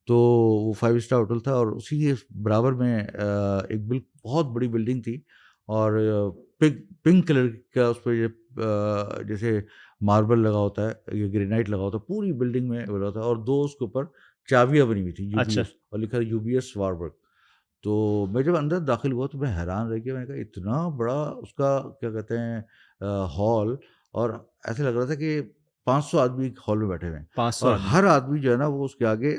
تو وہ 5 اسٹار ہوٹل تھا، اور اسی کے برابر میں ایک بہت بڑی بلڈنگ تھی، اور پنک کلر کا اس پہ جیسے ماربل لگا ہوتا ہے یا گرینائٹ لگا ہوتا ہے پوری بلڈنگ میں لگا ہوتا ہے، اور 2 اس کے اوپر چابیاں بنی ہوئی تھی یو بی اچھا ایس اور لکھا یو بی ایس واربرگ. تو میں جب اندر داخل ہوا تو میں حیران رہ گیا، میں نے کہا اتنا بڑا اس کا کیا کہتے ہیں ہال، اور ایسے لگ رہا تھا کہ 500 آدمی ایک ہال میں بیٹھے ہوئے ہیں، 500 اور آدمی. ہر آدمی جو ہے نا وہ اس کے آگے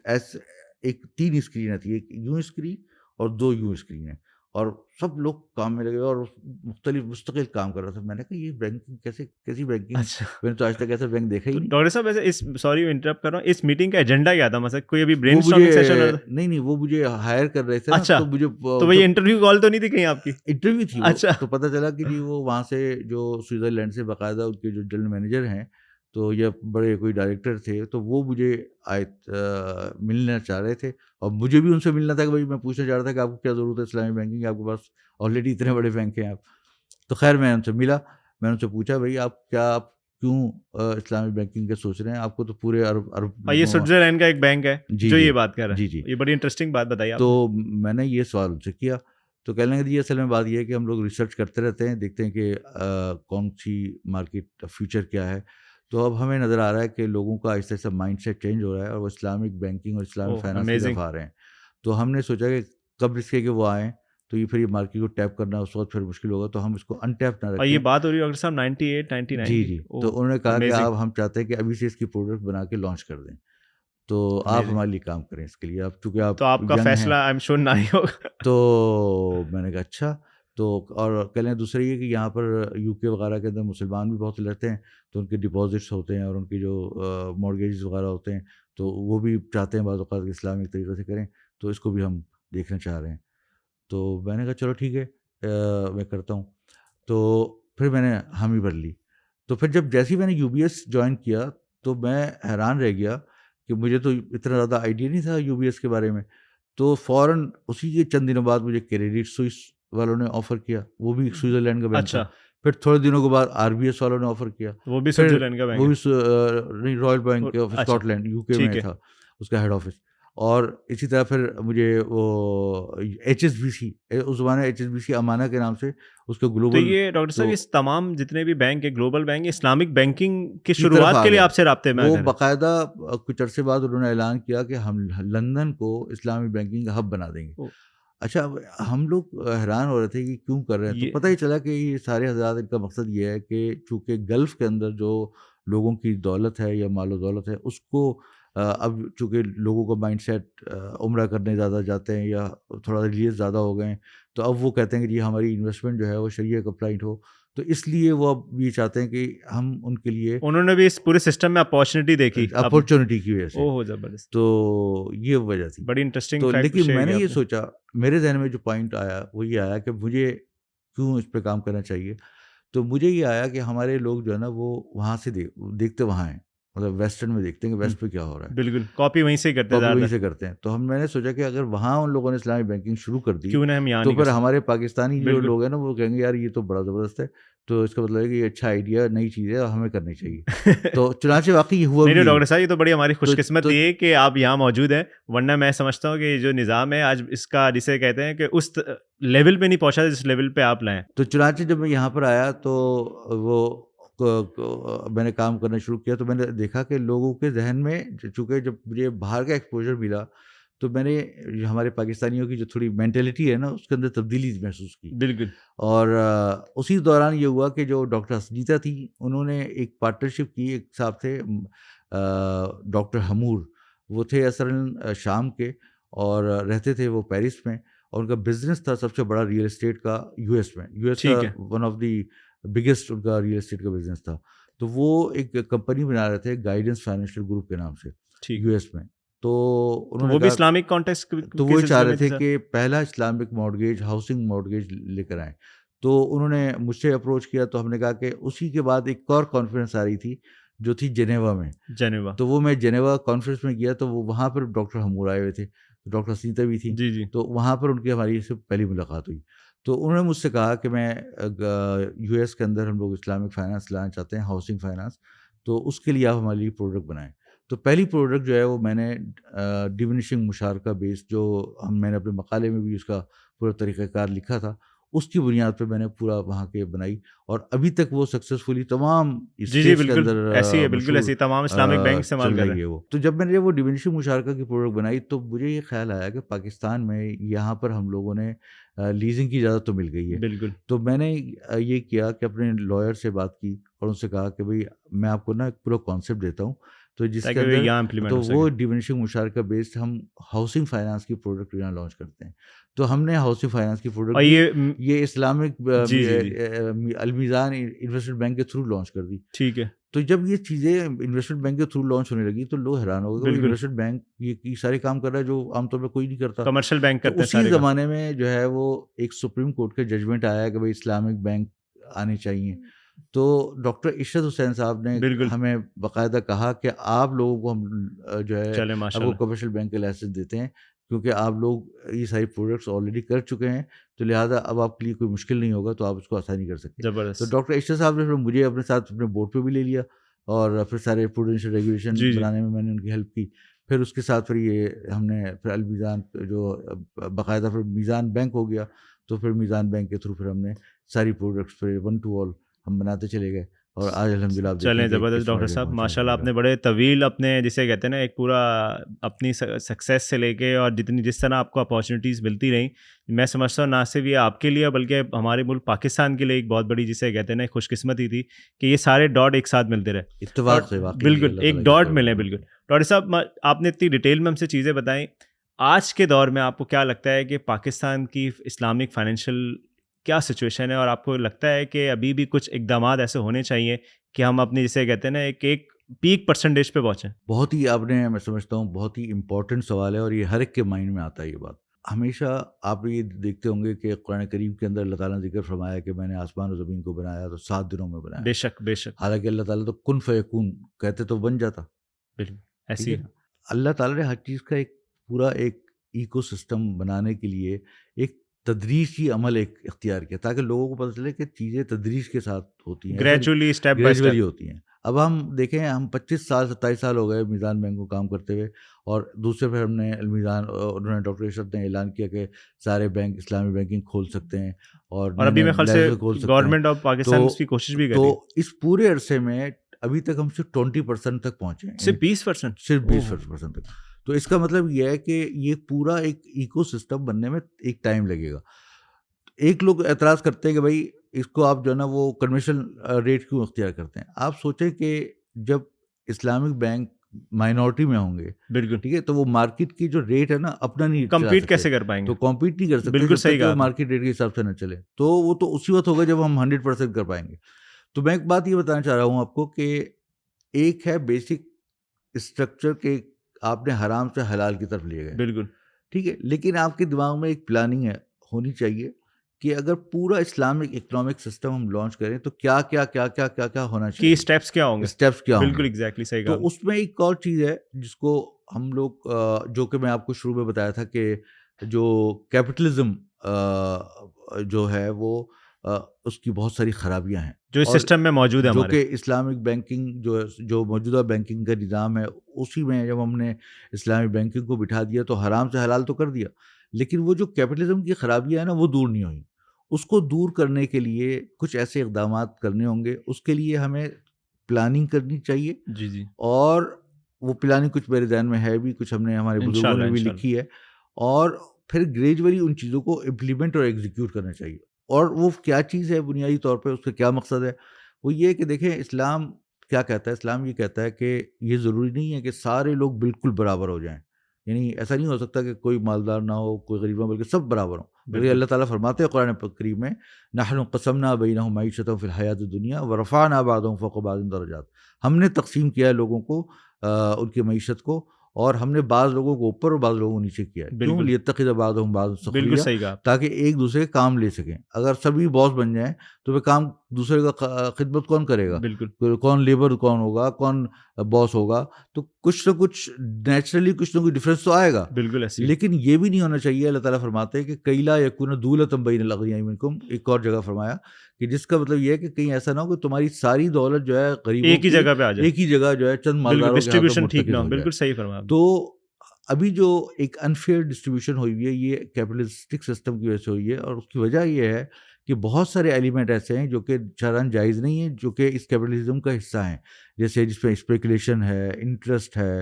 ایسے ایک 3 اسکرین آتی ہے، ایک یوں اسکرین اور 2 یوں اسکرین ہیں، اور سب لوگ کام میں لگے اور مختلف مستقل کام کر رہا تھا. میں نے کہا یہ بینکنگ کیسی بینکنگ، اچھا میں نے تو آج تک ایسا بینک دیکھا ہی تو نہیں. ڈاکٹر صاحب ایسے اس سوری انٹرپٹ کر رہا ہوں، اس میٹنگ کا ایجنڈا کیا تھا؟ مثلا کوئی ابھی برین وہ مجھے اسٹارمنگ سیشن ہو؟ نہیں وہ مجھے ہائر کر رہے تھے نا، اچھا تو مجھے تو وہی جب انٹرویو کال تو نہیں تھی کہیں آپ کی؟ انٹرویو تھی وہ، اچھا تو پتہ چلا کہ جی وہ وہاں سے جو سوئٹزرلینڈ سے باقاعدہ ان کے جو جنرل مینیجر ہیں تو یا بڑے کوئی ڈائریکٹر تھے، تو وہ مجھے ملنا چاہ رہے تھے، اور مجھے بھی ان سے ملنا تھا کہ بھائی میں پوچھنا چاہ رہا تھا کہ آپ کو کیا ضرورت ہے اسلامی بینکنگ، آپ کے پاس آلریڈی اتنے بڑے بینک ہیں آپ. تو خیر میں ان سے ملا، میں ان سے پوچھا بھائی آپ کیوں اسلامی بینکنگ کے سوچ رہے ہیں، آپ کو تو پورے عرب اور یہ سوئٹزرلینڈ کا ایک بینک ہے جی جو جی یہ بات کر رہا جی ہے. جی یہ بڑی انٹرسٹنگ بات بتائی آپ تو نے. میں نے یہ سوال ان سے کیا، تو کہنے لگے جی اصل میں بات یہ ہے کہ ہم لوگ ریسرچ کرتے رہتے ہیں، دیکھتے ہیں کہ کون سی مارکیٹ فیوچر کیا ہے. تو اب ہمیں نظر آ رہا ہے کہ لوگوں کا آہستہ آہستہ مائنڈ سیٹ چینج ہو رہا ہے اور وہ اسلامک بینکنگ اور اسلامک فائنانس کی طرف آ رہے ہیں. تو ہم نے سوچا کہ کب رسک ہے کہ وہ آئیں، تو یہ پھر یہ مارکیٹ کو ٹیپ کرنا اس وقت پھر مشکل ہوگا، تو ہم اس کو ان ٹیپ نہ اور رکھیں. یہ بات ہو رہی ہے ڈاکٹر صاحب 98 99 جی کی. جی تو انہوں نے کہا کہ آپ ہم چاہتے ہیں کہ ابھی سے اس کی پروڈکٹ بنا کے لانچ کر دیں، تو آپ ہمارے لیے کام کریں اس کے لیے، اب چونکہ تو آپ آپ کا ینگ ہیں. فیصلہ آئی ایم شور نہ ہی ہوگا. تو میں نے کہا اچھا. تو اور کہہ لیں دوسرا یہ کہ یہاں پر یو کے وغیرہ کے اندر مسلمان بھی بہت رہتے ہیں، تو ان کے ڈپازٹس ہوتے ہیں اور ان کی جو مارگیجز وغیرہ ہوتے ہیں، تو وہ بھی چاہتے ہیں بعض اوقات اسلامک طریقے سے کریں، تو اس کو بھی ہم دیکھنا چاہ رہے ہیں. تو میں نے کہا چلو ٹھیک ہے میں کرتا ہوں. تو پھر میں نے حامی بھر لی. تو پھر جیسے ہی میں نے یو بی ایس جوائن کیا تو میں حیران رہ گیا کہ مجھے تو اتنا زیادہ آئیڈیا نہیں تھا یو بی ایس کے بارے میں. تو فوراً اسی کے چند دنوں بعد مجھے کریڈٹ سوئس والوں نے آفر کیا، وہ بھی سوئٹزرلینڈ کا بینک تھا. اچھا پھر تھوڑے دنوں کے بعد آر بی ایس والوں نے آفر کیا، وہ بھی پھر سوئٹزرلینڈ کا وہ بینک بھی نہیں رائل بینک آف ہے. اچھا اسکاٹ لینڈ یو کے میں ٹھیک ہے. تھا اس کا ہیڈ آفس. اور اسی طرح پھر مجھے وہ ایچ ایس بی سی، اس زمانے ایچ ایس بی سی امانہ کے نام سے اس کے تو گلوبل یہ ڈاکٹر صاحب اس تمام جتنے بھی بینک ہے گلوبل بینک اسلامک بینکنگ کی کی طرف شروعات آ کے لیے گئے. آپ سے رابطے میں وہ آ گئے. باقاعدہ کچھ عرصے بعد انہوں نے اعلان کیا کہ ہم لندن کو اسلامی بینکنگ کا ہب بنا دیں گے. اچھا ہم لوگ حیران ہو رہے تھے کہ کیوں کر رہے ہیں، تو پتہ ہی چلا کہ یہ سارے حضرات ان کا مقصد یہ ہے کہ چونکہ گلف کے اندر جو لوگوں کی دولت ہے یا مال و دولت ہے اس کو اب چونکہ لوگوں کا مائنڈ سیٹ عمرہ کرنے زیادہ جاتے ہیں یا تھوڑا ریلیجس زیادہ ہو گئے ہیں، تو اب وہ کہتے ہیں کہ جی ہماری انویسٹمنٹ جو ہے وہ شریعہ کمپلائنٹ ہو. تو اس لیے وہ اب یہ چاہتے ہیں کہ ہم ان کے لیے انہوں نے بھی اس پورے سسٹم میں اپارچونیٹی دیکھی اپارچونیٹی کی وجہ سے. اوہ زبردست. تو یہ وجہ تھی. بڑی انٹرسٹنگ تو فیکٹ لیکن شیئر میں نے کیا یہ آپ نے. سوچا، میرے ذہن میں جو پوائنٹ آیا وہ یہ آیا کہ مجھے کیوں اس پہ کام کرنا چاہیے. تو مجھے یہ آیا کہ ہمارے لوگ جو ہے نا وہ وہاں سے دیکھتے وہاں ہیں، مطلب ویسٹرن میں دیکھتے ہیں کہ ویسٹ پہ کیا ہو رہا ہے, بالکل کاپی وہیں سے کرتے کاپی وہیں ہیں, سے کرتے ہیں. تو میں نے سوچا کہ اگر وہاں ان لوگوں نے اسلامی بینکنگ شروع کر دی کیوں نہ ہم یہاں تو نہیں کر پھر سکتے. ہمارے پاکستانی جو بالکل. لوگ ہیں نا وہ کہیں گے یار یہ تو بڑا زبردست ہے, تو اس کا مطلب ہے کہ یہ اچھا آئیڈیا, نئی چیز ہے, ہمیں کرنی چاہیے. تو چنانچہ واقعی یہ ہوا بھی. نہیں ڈاکٹر صاحب یہ تو بڑی ہماری خوش تو قسمتی ہے کہ آپ یہاں موجود ہیں, ورنہ میں سمجھتا ہوں کہ یہ جو نظام ہے آج اس کا جسے کہتے ہیں کہ اس لیول پہ نہیں پہنچا جس لیول پہ آپ لائیں. تو چنانچہ جب میں یہاں پر آیا تو وہ میں نے کام کرنا شروع کیا, تو میں نے دیکھا کہ لوگوں کے ذہن میں, چونکہ جب مجھے باہر کا ایکسپوجر ملا تو میں نے ہمارے پاکستانیوں کی جو تھوڑی مینٹلٹی ہے نا اس کے اندر تبدیلی محسوس کی. بالکل. اور اسی دوران یہ ہوا کہ جو ڈاکٹر حسنیتا تھی انہوں نے ایک پارٹنرشپ کی ایک صاحب تھے ڈاکٹر حمور, وہ تھے اصلاً شام کے اور رہتے تھے وہ پیرس میں, اور ان کا بزنس تھا سب سے بڑا ریئل اسٹیٹ کا یو ایس میں. یو ایس کا one of the biggest in کا ریئل اسٹیٹ کا بزنس تھا. تو وہ ایک کمپنی بنا رہے تھے گائیڈنس فائنینشیل گروپ کے نام سے یو ایس میں. تو انہوں نے وہ بھی اسلامک کانٹیکسٹ, تو وہ چاہ رہے تھے کہ پہلا اسلامک مارگیج, ہاؤسنگ مارگیج لے کر آئیں. تو انہوں نے مجھ سے اپروچ کیا, تو ہم نے کہا کہ اسی کے بعد ایک اور کانفرنس آ رہی تھی جو تھی جنیوا میں. تو وہ میں جنیوا کانفرنس میں گیا, تو وہ وہاں پر ڈاکٹر حمور آئے ہوئے تھے, ڈاکٹر حسنیتا بھی تھی. جی. تو وہاں پر ان کی ہماری سے پہلی ملاقات ہوئی. تو انہوں نے مجھ سے کہا کہ میں یو ایس کے اندر ہم لوگ اسلامک فائنانس لانا چاہتے ہیں, ہاؤسنگ فائنانس, تو اس کے لیے آپ ہمارے لیے پروڈکٹ بنائیں. تو پہلی پروڈکٹ جو ہے وہ میں نے ڈیمنشنگ مشارکہ بیس, جو میں نے اپنے مقالے میں بھی اس کا پورا طریقہ کار لکھا تھا, اس کی بنیاد پہ میں نے پورا وہاں کے بنائی, اور ابھی تک وہ سکسیزفلی تمام اسٹیٹس کے اندر ایسی ہے, بالکل ایسی تمام اسلامک بینک استعمال کر رہے ہیں. وہ تو جب میں نے وہ ڈیمنشنگ مشارکہ کی پروڈکٹ بنائی تو مجھے یہ خیال آیا کہ پاکستان میں یہاں پر ہم لوگوں نے لیزنگ کی اجازت تو مل گئی ہے. بالکل. تو میں نے یہ کیا کہ اپنے لائر سے بات کی اور ان سے کہا کہ بھائی میں آپ کو نا ایک پورا کانسیپٹ دیتا ہوں, تو جس کے اندر تو وہ ڈیمنشنگ مشارکہ بیسڈ ہم ہاؤسنگ فائنانس کی پروڈکٹ یہاں لانچ کرتے ہیں. تو ہم نے ہاؤسنگ فائنانس کی پروڈکٹ یہ اسلامک المیزان انویسٹمنٹ بینک کے تھرو لانچ کر دی. ٹھیک ہے. تو جب یہ چیزیں انویسٹمنٹ بینک کے تھرو لانچ ہونے لگی تو لوگ حیران ہو گئے کہ انویسٹمنٹ بینک یہ سارے کام کر رہا ہے جو عام طور پہ کوئی نہیں کرتا, کمرشل بینک کرتے ہیں. اسی زمانے میں جو ہے وہ ایک سپریم کورٹ کا ججمنٹ آیا کہ بھائی اسلامک بینک آنے چاہیے. تو ڈاکٹر عشرت حسین صاحب نے ہمیں باقاعدہ کہا کہ آپ لوگوں کو ہم جو ہے آپ کو کمرشل بینک کا لائسنس دیتے ہیں, کیونکہ آپ لوگ یہ ساری پروڈکٹس آلریڈی کر چکے ہیں, تو لہٰذا اب آپ کے لیے کوئی مشکل نہیں ہوگا, تو آپ اس کو آسانی کر سکتے ہیں. تو ڈاکٹر عشرت صاحب نے مجھے اپنے ساتھ اپنے بورڈ پہ بھی لے لیا, اور پھر سارے پروڈینشیل ریگولیشن بنانے میں نے ان کی ہیلپ کی. پھر اس کے ساتھ پھر یہ ہم نے پھر المیزان جو باقاعدہ پھر میزان بینک ہو گیا, تو پھر میزان بینک کے تھرو پھر ہم نے ساری پروڈکٹس پھر ون ٹو آل ہم بناتے چلے گئے, اور آج الحمدللہ آپ چلیں زبردست ڈاکٹر صاحب, ماشاء اللہ آپ نے بڑے طویل اپنے جسے کہتے ہیں نا ایک پورا اپنی سکسیس سے لے کے اور جس طرح آپ کو اپارچونیٹیز ملتی رہیں, میں سمجھتا ہوں نہ صرف یہ آپ کے لیے بلکہ ہمارے ملک پاکستان کے لیے ایک بہت بڑی جسے کہتے ہیں نا خوش قسمتی تھی کہ یہ سارے ڈاٹ ایک ساتھ ملتے رہے, اتفاق سے. بالکل ایک ڈاٹ ملے. بالکل ڈاکٹر صاحب آپ نے اتنی ڈیٹیل میں ہم سے چیزیں بتائیں. آج کے دور میں آپ کو کیا لگتا ہے کہ پاکستان کی اسلامک فائنینشیل کیا سچویشن ہے, اور آپ کو لگتا ہے کہ ابھی بھی کچھ اقدامات ایسے ہونے چاہیے کہ ہم اپنی جسے کہتے ہیں نا ایک پیک پرسنٹیج پہ پہنچیں؟ بہت ہی آپ نے, میں سمجھتا ہوں بہت ہی امپورٹنٹ سوال ہے, اور یہ ہر ایک کے مائنڈ میں آتا ہے یہ بات. ہمیشہ آپ یہ دیکھتے ہوں گے کہ قرآن کریم کے اندر اللہ تعالیٰ نے ذکر فرمایا کہ میں نے آسمان و زمین کو بنایا تو 7 دنوں میں بنایا. بے شک بے شک. حالانکہ اللہ تعالیٰ تو کن فیکون کہتے تو بن جاتا. بالکل ایسی اللہ تعالیٰ نے ہر چیز کا ایک پورا ایک ایکو سسٹم بنانے کے لیے ایک تدریجی عمل ایک اختیار کیا, تاکہ لوگوں کو پتہ چلے کہ چیزیں تدریج کے ساتھ ہوتی ہیں, گریجولی اسٹیپ بائی اسٹیپ ہوتی ہیں. اب ہم دیکھیں, ہم 27 سال ہو گئے میزان بینک کو کام کرتے ہوئے, اور دوسرے پھر ہم نے المیزان, انہوں نے ڈاکٹر عشرت نے اعلان کیا کہ سارے بینک اسلامی بینکنگ کھول سکتے ہیں, اور ابھی میں خیال سے گورنمنٹ آف پاکستان اس کی کوشش بھی کر رہی ہے. تو اس پورے عرصے میں ابھی تک ہم صرف 20% تک پہنچے ہیں, صرف 20%, صرف 20% تک. تو اس کا مطلب یہ ہے کہ یہ پورا ایک ایکو سسٹم بننے میں ایک ٹائم لگے گا. ایک لوگ اعتراض کرتے ہیں کہ بھائی اس کو آپ جو ہے نا وہ کنونشنل ریٹ کیوں اختیار کرتے ہیں. آپ سوچیں کہ جب اسلامک بینک مائنورٹی میں ہوں گے, بالکل ٹھیک ہے, تو وہ مارکیٹ کی جو ریٹ ہے نا اپنا نہیں کمپیٹ کیسے کر پائیں گے, تو کمپیٹ نہیں کر سکتے. بالکل صحیح کہا, مارکیٹ ریٹ کے حساب سے نہ چلے تو وہ تو اسی وقت ہوگا جب ہم 100% کر پائیں گے. تو میں ایک بات یہ بتانا چاہ رہا ہوں آپ کو کہ ایک ہے بیسک اسٹرکچر کہ آپ نے حرام سے حلال کی طرف لیے گئے, بالکل ٹھیک ہے, لیکن آپ کے دماغ میں ایک پلاننگ ہے ہونی چاہیے کہ اگر پورا اسلامک اکنامک سسٹم ہم لانچ کریں تو کیا کیا کیا کیا کیا کیا ہونا کی چاہیے, اسٹیپس کیا ہوں گے, اسٹیپس کیا ہوں بالکل گے. ایگزیکٹلی صحیح تو کہا. اس میں ایک اور چیز ہے جس کو ہم لوگ جو کہ میں آپ کو شروع میں بتایا تھا کہ جو کیپٹلزم جو ہے وہ اس کی بہت ساری خرابیاں ہیں جو اس اور سسٹم میں موجود ہے جو ہمارے. کہ اسلامک بینکنگ جو موجودہ بینکنگ کا نظام ہے اسی میں جب ہم نے اسلامی بینکنگ کو بٹھا دیا تو حرام سے حلال تو کر دیا, لیکن وہ جو کیپٹلزم کی خرابیاں ہیں نا وہ دور نہیں ہوئیں. اس کو دور کرنے کے لیے کچھ ایسے اقدامات کرنے ہوں گے. اس کے لیے ہمیں پلاننگ کرنی چاہیے, جی جی اور وہ پلاننگ کچھ میرے ذہن میں ہے بھی, کچھ ہم نے ہمارے بزرگوں نے بھی لکھی ہے, اور پھر گریجولی ان چیزوں کو امپلیمنٹ اور ایگزیکیوٹ کرنا چاہیے. اور وہ کیا چیز ہے بنیادی طور پہ, اس کا کیا مقصد ہے, وہ یہ کہ دیکھیں اسلام کیا کہتا ہے. اسلام یہ کہتا ہے کہ یہ ضروری نہیں ہے کہ سارے لوگ بالکل برابر ہو جائیں, یعنی ایسا نہیں ہو سکتا کہ کوئی مالدار نہ ہو کوئی غریب نہ ہو, بلکہ سب برابر ہوں. بلکہ اللہ تعالیٰ فرماتے ہیں قرآن کریم میں نحن قسمنا بینہم معیشتہم فی الحیاۃ الدنیا ورفعنا بعضہم فوق بعض درجات. ہم نے تقسیم کیا ہے لوگوں کو ان کی معیشت کو, اور ہم نے بعض لوگوں کو اوپر اور بعض لوگوں کو نیچے کیا ہے. کیوں؟ لیتخذ بعضہم بعضا بالکل سخریا, صحیح کہا. تاکہ ایک دوسرے کے کام لے سکیں. اگر سبھی باس بن جائیں تو وہ کام دوسرے کا خدمت کون کرے گا, بالکل کون لیبر کون ہوگا, کون باس ہوگا, تو کچھ نہ کچھ نیچرلی کچھ نہ کچھ ڈفرینس تو آئے گا. بالکل ایسی. لیکن یہ بھی نہیں ہونا چاہیے, اللہ تعالیٰ فرماتے ہیں کہ کئی لا یکون دولۃ بین الاغنیاء منکم, ایک اور جگہ فرمایا کہ جس کا مطلب یہ ہے کہ کہیں ایسا نہ ہو کہ تمہاری ساری دولت جو ہے غریبوں ایک ہی کی جگہ پہ آ جائے, ایک ہی جگہ جو ہے چند مالداروں کے ہاتھوں ڈسٹریبیوشن ٹھیک نہ مرتکز ہو. ہو جائے. بالکل صحیح فرمایا. تو ابھی جو ایک انفیئر ڈسٹریبیوشن ہوئی ہوئی ہے یہ کیپٹلسٹک سسٹم کی وجہ سے ہوئی ہے, اور اس کی وجہ یہ ہے کہ بہت سارے ایلیمنٹ ایسے ہیں جو کہ شرعاً جائز نہیں ہیں, جو کہ اس کیپٹلزم کا حصہ ہیں, جیسے جس میں اسپیکولیشن ہے, انٹرسٹ ہے,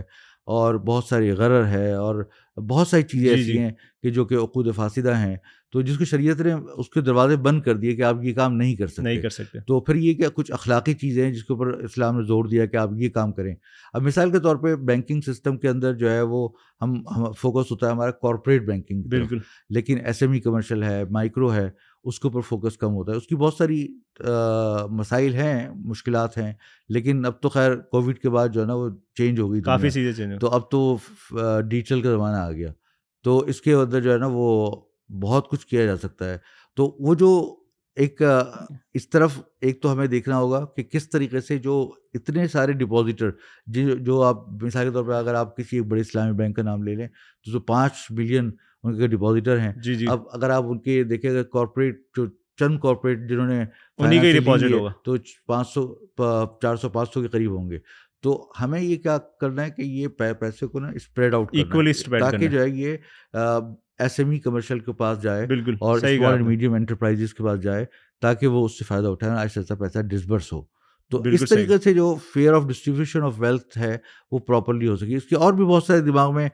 اور بہت ساری غرر ہے, اور بہت ساری چیزیں ایسی ہیں کہ جو کہ عقود فاسدہ ہیں. تو جس کو شریعت نے اس کے دروازے بند کر دیے کہ آپ یہ کام نہیں کر سکتے. تو پھر یہ کیا کچھ اخلاقی چیزیں ہیں جس کے اوپر اسلام نے زور دیا کہ آپ یہ کام کریں. اب مثال کے طور پہ بینکنگ سسٹم کے اندر جو ہے وہ ہم فوکس ہوتا ہے ہمارا کارپوریٹ بینکنگ, بالکل, لیکن ایس ایم ای کمرشل ہے, مائکرو ہے, اس کے اوپر فوکس کم ہوتا ہے. اس کی بہت ساری مسائل ہیں, مشکلات ہیں, لیکن اب تو خیر کووڈ کے بعد جو ہے نا وہ چینج ہو گئی, کافی چیزیں چینج. تو اب تو ڈیجیٹل کا زمانہ آ گیا, تو اس کے اندر جو ہے نا وہ بہت کچھ کیا جا سکتا ہے. تو وہ جو ایک اس طرف ایک تو ہمیں دیکھنا ہوگا کہ کس طریقے سے جو اتنے سارے ڈپازیٹر جو آپ مثال کے طور پہ اگر آپ کسی ایک بڑے اسلامی بینک کا نام لے لیں تو جو 5 بلین ان کے ڈپازیٹر ہیں. اب اگر آپ ان کے دیکھیں اگر کارپوریٹ جو چند کارپوریٹ جنہوں نے ڈپازٹ ہوگا تو 400-500 کے قریب ہوں گے. تو ہمیں یہ کیا کرنا ہے کہ یہ پیسے کو نا اسپریڈ آؤٹ کرنا ہے تاکہ جو ہے یہ ایس ایم ای کمرشل کے پاس جائے اور اسمال اینڈ میڈیم انٹرپرائزز کے پاس جائے تاکہ وہ اس سے فائدہ اٹھائیں, ایسا ایسا پیسہ ڈسبرس ہو. تو اس طریقے سے جو fear of distribution of wealth ہے وہ پراپرلی ہو سکے. اس کے اور بھی بہت سارے دماغ میں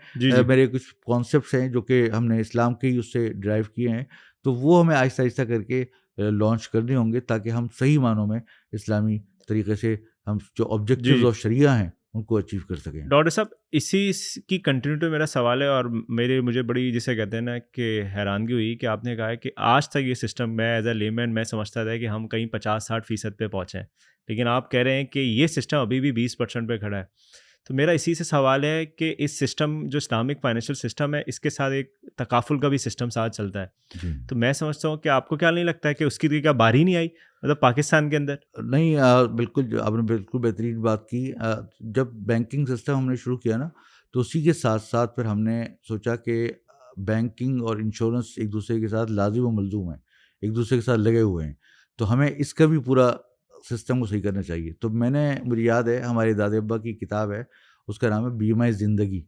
میرے کچھ کانسیپٹس ہیں جو کہ ہم نے اسلام کے ہی اس سے ڈرائیو کیے ہیں, تو وہ ہمیں آہستہ آہستہ کر کے لانچ کرنے ہوں گے تاکہ ہم صحیح معنوں میں اسلامی طریقے سے ہم جو آبجیکٹیوز آف شریعہ ہیں ان کو اچیو کر سکیں. ڈاکٹر صاحب اسی کی کنٹینیوٹی میرا سوال ہے, اور مجھے بڑی جسے کہتے ہیں نا کہ حیرانگی ہوئی کہ آپ نے کہا ہے کہ آج تک یہ سسٹم میں ایز اے لیمین میں سمجھتا تھا کہ ہم کہیں 50-60% پہ پہنچے ہیں, لیکن آپ کہہ رہے ہیں کہ یہ سسٹم ابھی بھی 20% پہ کھڑا ہے. تو میرا اسی سے سوال ہے کہ اس سسٹم جو اسلامک فائنینشیل سسٹم ہے اس کے ساتھ ایک تکافل کا بھی سسٹم ساتھ چلتا ہے. تو میں سمجھتا ہوں کہ آپ کو کیا نہیں لگتا ہے کہ اس کی کیا باری نہیں آئی مطلب پاکستان کے اندر؟ نہیں, بالکل آپ نے بالکل بہترین بات کی. جب بینکنگ سسٹم ہم نے شروع کیا نا تو اسی کے ساتھ ساتھ پھر ہم نے سوچا کہ بینکنگ اور انشورنس ایک دوسرے کے ساتھ لازم و ملزوم ہیں, ایک دوسرے کے ساتھ لگے ہوئے ہیں, تو ہمیں اس کا بھی پورا سسٹم کو صحیح کرنا چاہیے. تو مجھے یاد ہے ہمارے دادا ابا کی کتاب ہے, اس کا نام ہے بیمہ زندگی.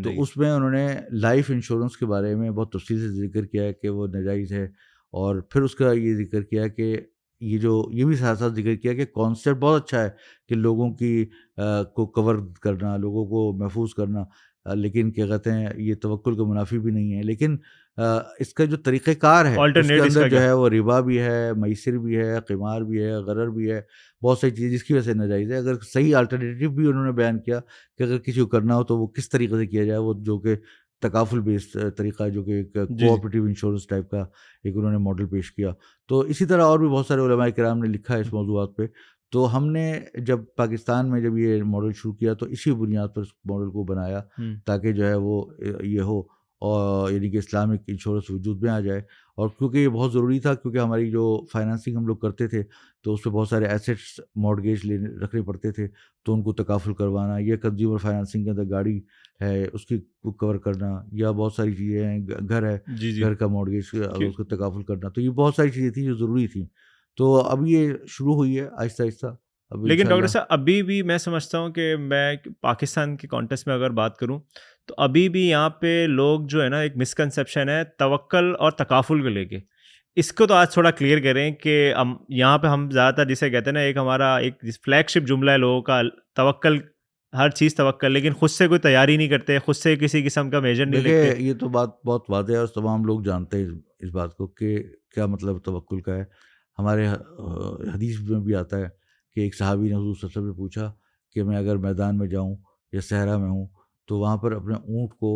تو اس میں انہوں نے لائف انشورنس کے بارے میں بہت تفصیل سے ذکر کیا ہے کہ وہ ناجائز ہے, اور پھر اس کا یہ ذکر کیا کہ یہ بھی ساتھ ساتھ ذکر کیا کہ کانسیپٹ بہت اچھا ہے کہ لوگوں کی کو کور کرنا, لوگوں کو محفوظ کرنا, لیکن کیا کہتے ہیں یہ توکل کا منافی بھی نہیں ہے. لیکن اس کا جو طریقہ کار ہے اس کے اندر جو ہے وہ ربا بھی ہے, میسر بھی ہے, قمار بھی ہے, غرر بھی ہے, بہت ساری چیزیں جس کی وجہ سے ناجائز ہے. اگر صحیح الٹرنیٹیو بھی انہوں نے بیان کیا کہ اگر کسی کو کرنا ہو تو وہ کس طریقے سے کیا جائے, وہ جو کہ تکافل بیسڈ طریقہ ہے, جو کہ ایک کوآپریٹیو انشورنس ٹائپ کا ایک انہوں نے ماڈل پیش کیا. تو اسی طرح اور بھی بہت سارے علماء کرام نے لکھا ہے اس موضوعات پہ. تو ہم نے جب پاکستان میں جب یہ ماڈل شروع کیا تو اسی بنیاد پر اس ماڈل کو بنایا تاکہ جو ہے وہ یہ ہو, اور یعنی کہ اسلامک انشورنس وجود میں آ جائے. اور کیونکہ یہ بہت ضروری تھا، کیونکہ ہماری جو فائنانسنگ ہم لوگ کرتے تھے تو اس پہ بہت سارے ایسیٹس مارگیج رکھنے پڑتے تھے، تو ان کو تکافل کروانا، یا کنزیومر فائنانسنگ کے اندر گاڑی ہے اس کی کور کرنا، یا بہت ساری چیزیں ہیں، گھر ہے، جی جی گھر کا مارگیج اس کو تکافل کرنا. تو یہ بہت ساری چیزیں تھیں جو ضروری تھیں. تو اب یہ شروع ہوئی ہے آہستہ آہستہ. اب لیکن ڈاکٹر انشاءاللہ صاحب ابھی بھی میں سمجھتا ہوں کہ میں پاکستان کے کانٹیکسٹ میں اگر بات کروں تو ابھی بھی یہاں پہ لوگ جو ہے نا ایک مسکنسیپشن ہے توکل اور تکافل کو لے کے. اس کو تو آج تھوڑا کلیئر کریں کہ یہاں پہ ہم زیادہ تر جسے کہتے ہیں نا، ایک ہمارا ایک فلیگ شپ جملہ ہے لوگوں کا، توکل، ہر چیز توکل، لیکن خود سے کوئی تیاری نہیں کرتے، خود سے کسی قسم کا میجر نہیں لگتے. دیکھیں، یہ تو بات بہت واضح ہے اور تمام لوگ جانتے ہیں اس بات کو کہ کیا مطلب توکل کا ہے. ہمارے حدیث میں بھی آتا ہے کہ ایک صحابی نے حضور صلی اللہ علیہ وسلم سے پوچھا کہ میں اگر میدان میں جاؤں یا صحرا میں ہوں تو وہاں پر اپنے اونٹ کو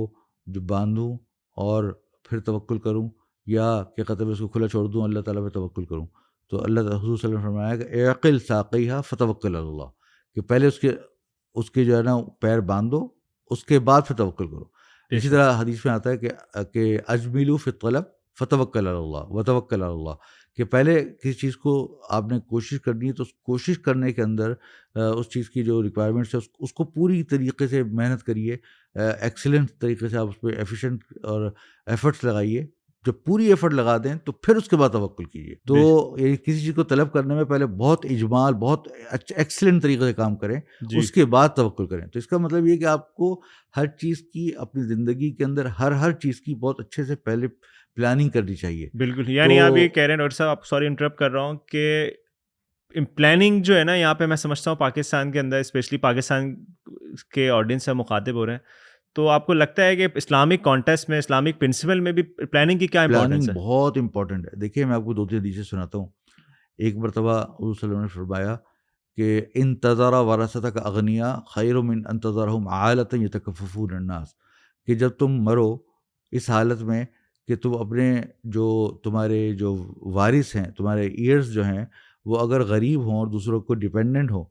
جو باندھوں اور پھر توکل کروں، یا کہ قطب اس کو کھلا چھوڑ دوں اللہ تعالیٰ پہ توکل کروں. تو اللہ تعالیٰ حضور صلی اللہ علیہ وسلم نے فرمایا کہ اعقل ساقیہا فتوکل علی اللہ، کہ پہلے اس کے جو ہے نا پیر باندھو، اس کے بعد پھر توکل کرو. اسی طرح حدیث میں آتا ہے کہ اجملوا فی الطلب فتوکل علی اللہ وتوکل علی اللہ، کہ پہلے کسی چیز کو آپ نے کوشش کرنی ہے تو اس کوشش کرنے کے اندر اس چیز کی جو ریکوائرمنٹس ہے اس کو پوری طریقے سے محنت کریے، ایکسیلنٹ طریقے سے آپ اس پہ ایفیشینٹ اور ایفرٹس لگائیے. جب پوری ایفرٹ لگا دیں تو پھر اس کے بعد توکل کیجیے. تو یہ کسی چیز کو طلب کرنے میں پہلے بہت اجمال، بہت ایکسیلنٹ طریقے سے کام کریں، اس کے بعد توکل کریں. تو اس کا مطلب یہ کہ آپ کو ہر چیز کی اپنی زندگی کے اندر ہر چیز کی بہت اچھے سے پہلے پلاننگ کرنی چاہیے. بالکل، یعنی آپ یہ کہہ رہے ہیں ڈاکٹر صاحب، آپ سوری انٹرپٹ کر رہا ہوں، کہ پلاننگ جو ہے نا یہاں پہ میں سمجھتا ہوں پاکستان کے اندر، اسپیشلی پاکستان کے آڈینس سے مخاطب ہو رہے ہیں، تو آپ کو لگتا ہے کہ اسلامک کانٹیکسٹ میں، اسلامک پرنسپل میں بھی پلاننگ کی کیا امپورٹنس ہے؟ پلاننگ بہت امپورٹنٹ ہے. دیکھیے میں آپ کو 2-3 حدیثیں سناتا ہوں. ایک مرتبہ حضور صلی اللہ علیہ وسلم نے فرمایا کہ انتظر ورثتک اغنیاء خیر من انتظرہم عالۃ یتکففون الناس، کہ جب تم مرو اس حالت میں کہ تم اپنے جو تمہارے جو وارث ہیں، تمہارے ایئرز جو ہیں، وہ اگر غریب ہوں اور دوسروں کو ڈیپینڈنٹ ہوں،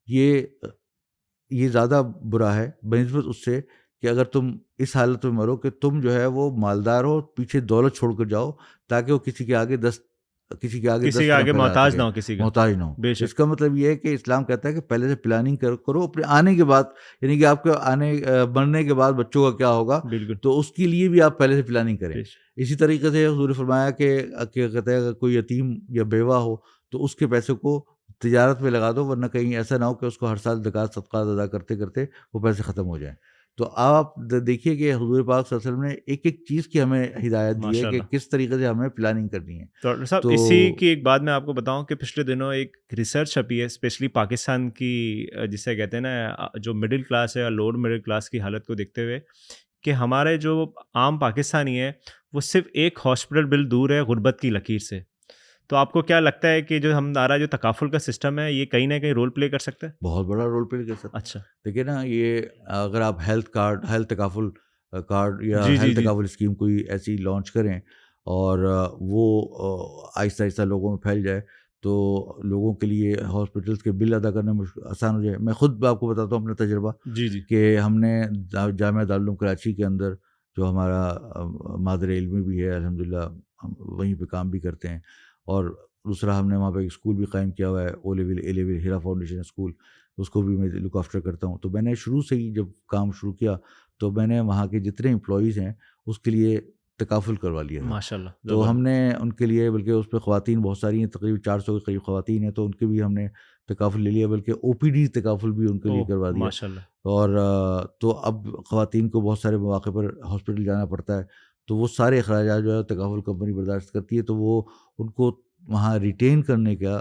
یہ زیادہ برا ہے بنسبت اس سے کہ اگر تم اس حالت میں مرو کہ تم جو ہے وہ مالدار ہو، پیچھے دولت چھوڑ کر جاؤ تاکہ وہ کسی کے آگے دس قدم محتاج نہ پھیلا ہو، سکے، کسی کا. محتاج نہ ہو. بے اس شک. کا مطلب یہ ہے کہ اسلام کہتا ہے کہ پہلے سے پلاننگ کرو اپنے آنے کے بعد، یعنی کہ آپ کے مرنے کے بعد بچوں کا کیا ہوگا، بالکل. تو اس کے لیے بھی آپ پہلے سے پلاننگ کریں. بے شک. اسی طریقے سے حضور نے فرمایا کہ کہتے ہیں اگر کوئی یتیم یا بیوہ ہو تو اس کے پیسے کو تجارت میں لگا دو، ورنہ کہیں ایسا نہ ہو کہ اس کو ہر سال زکوٰۃ صدقات ادا کرتے کرتے وہ پیسے ختم ہو جائیں. تو آپ دیکھیے کہ حضور پاک صلی اللہ علیہ وسلم نے ایک ایک چیز کی ہمیں ہدایت دی ہے کہ کس طریقے سے ہمیں پلاننگ کرنی ہے. ڈاکٹر صاحب اسی کی ایک بات میں آپ کو بتاؤں کہ پچھلے دنوں ایک ریسرچ چھپی ہے اسپیشلی پاکستان کی، جسے کہتے ہیں نا جو مڈل کلاس ہے اور لوور مڈل کلاس کی حالت کو دیکھتے ہوئے، کہ ہمارے جو عام پاکستانی ہیں وہ صرف ایک ہاسپٹل بل دور ہے غربت کی لکیر سے. تو آپ کو کیا لگتا ہے کہ جو ہمارا جو تکافل کا سسٹم ہے یہ کہیں نہ کہیں رول پلے کر سکتا ہے؟ بہت بڑا رول پلے کر سکتا ہے. اچھا، دیکھیے نا، یہ اگر آپ ہیلتھ تکافل کارڈ یا ہیلتھ تکافل اسکیم کوئی ایسی لانچ کریں اور وہ آہستہ آہستہ لوگوں میں پھیل جائے تو لوگوں کے لیے ہاسپٹلس کے بل ادا کرنے میں آسان ہو جائے. میں خود آپ کو بتاتا ہوں اپنا تجربہ کہ ہم نے جامعہ دارالعلوم کراچی کے اندر جو ہمارا مادر علمی بھی ہے الحمدللہ، ہم وہیں پہ کام بھی کرتے ہیں، اور دوسرا ہم نے وہاں پہ ایک اسکول بھی قائم کیا ہوا ہے، او لیول اے لیول ہیرا فاؤنڈیشن اسکول، اس کو بھی میں لک آفٹر کرتا ہوں. تو میں نے شروع سے ہی جب کام شروع کیا تو میں نے وہاں کے جتنے امپلائیز ہیں اس کے لیے تکافل کروا لیا. ماشاء اللہ. تو ہم نے ان کے لیے، بلکہ اس پہ خواتین بہت ساری ہیں، تقریباً 400 کے قریب خواتین ہیں، تو ان کے بھی ہم نے تکافل لے لیا، بلکہ او پی ڈی تکافل بھی ان کے لیے کروا دیا. ماشاء اللہ. اور تو اب خواتین کو بہت سارے مواقع پر ہاسپٹل جانا پڑتا ہے، تو وہ سارے اخراجات جو ہے تکافل کمپنی برداشت کرتی ہے، تو وہ ان کو وہاں ریٹین کرنے کا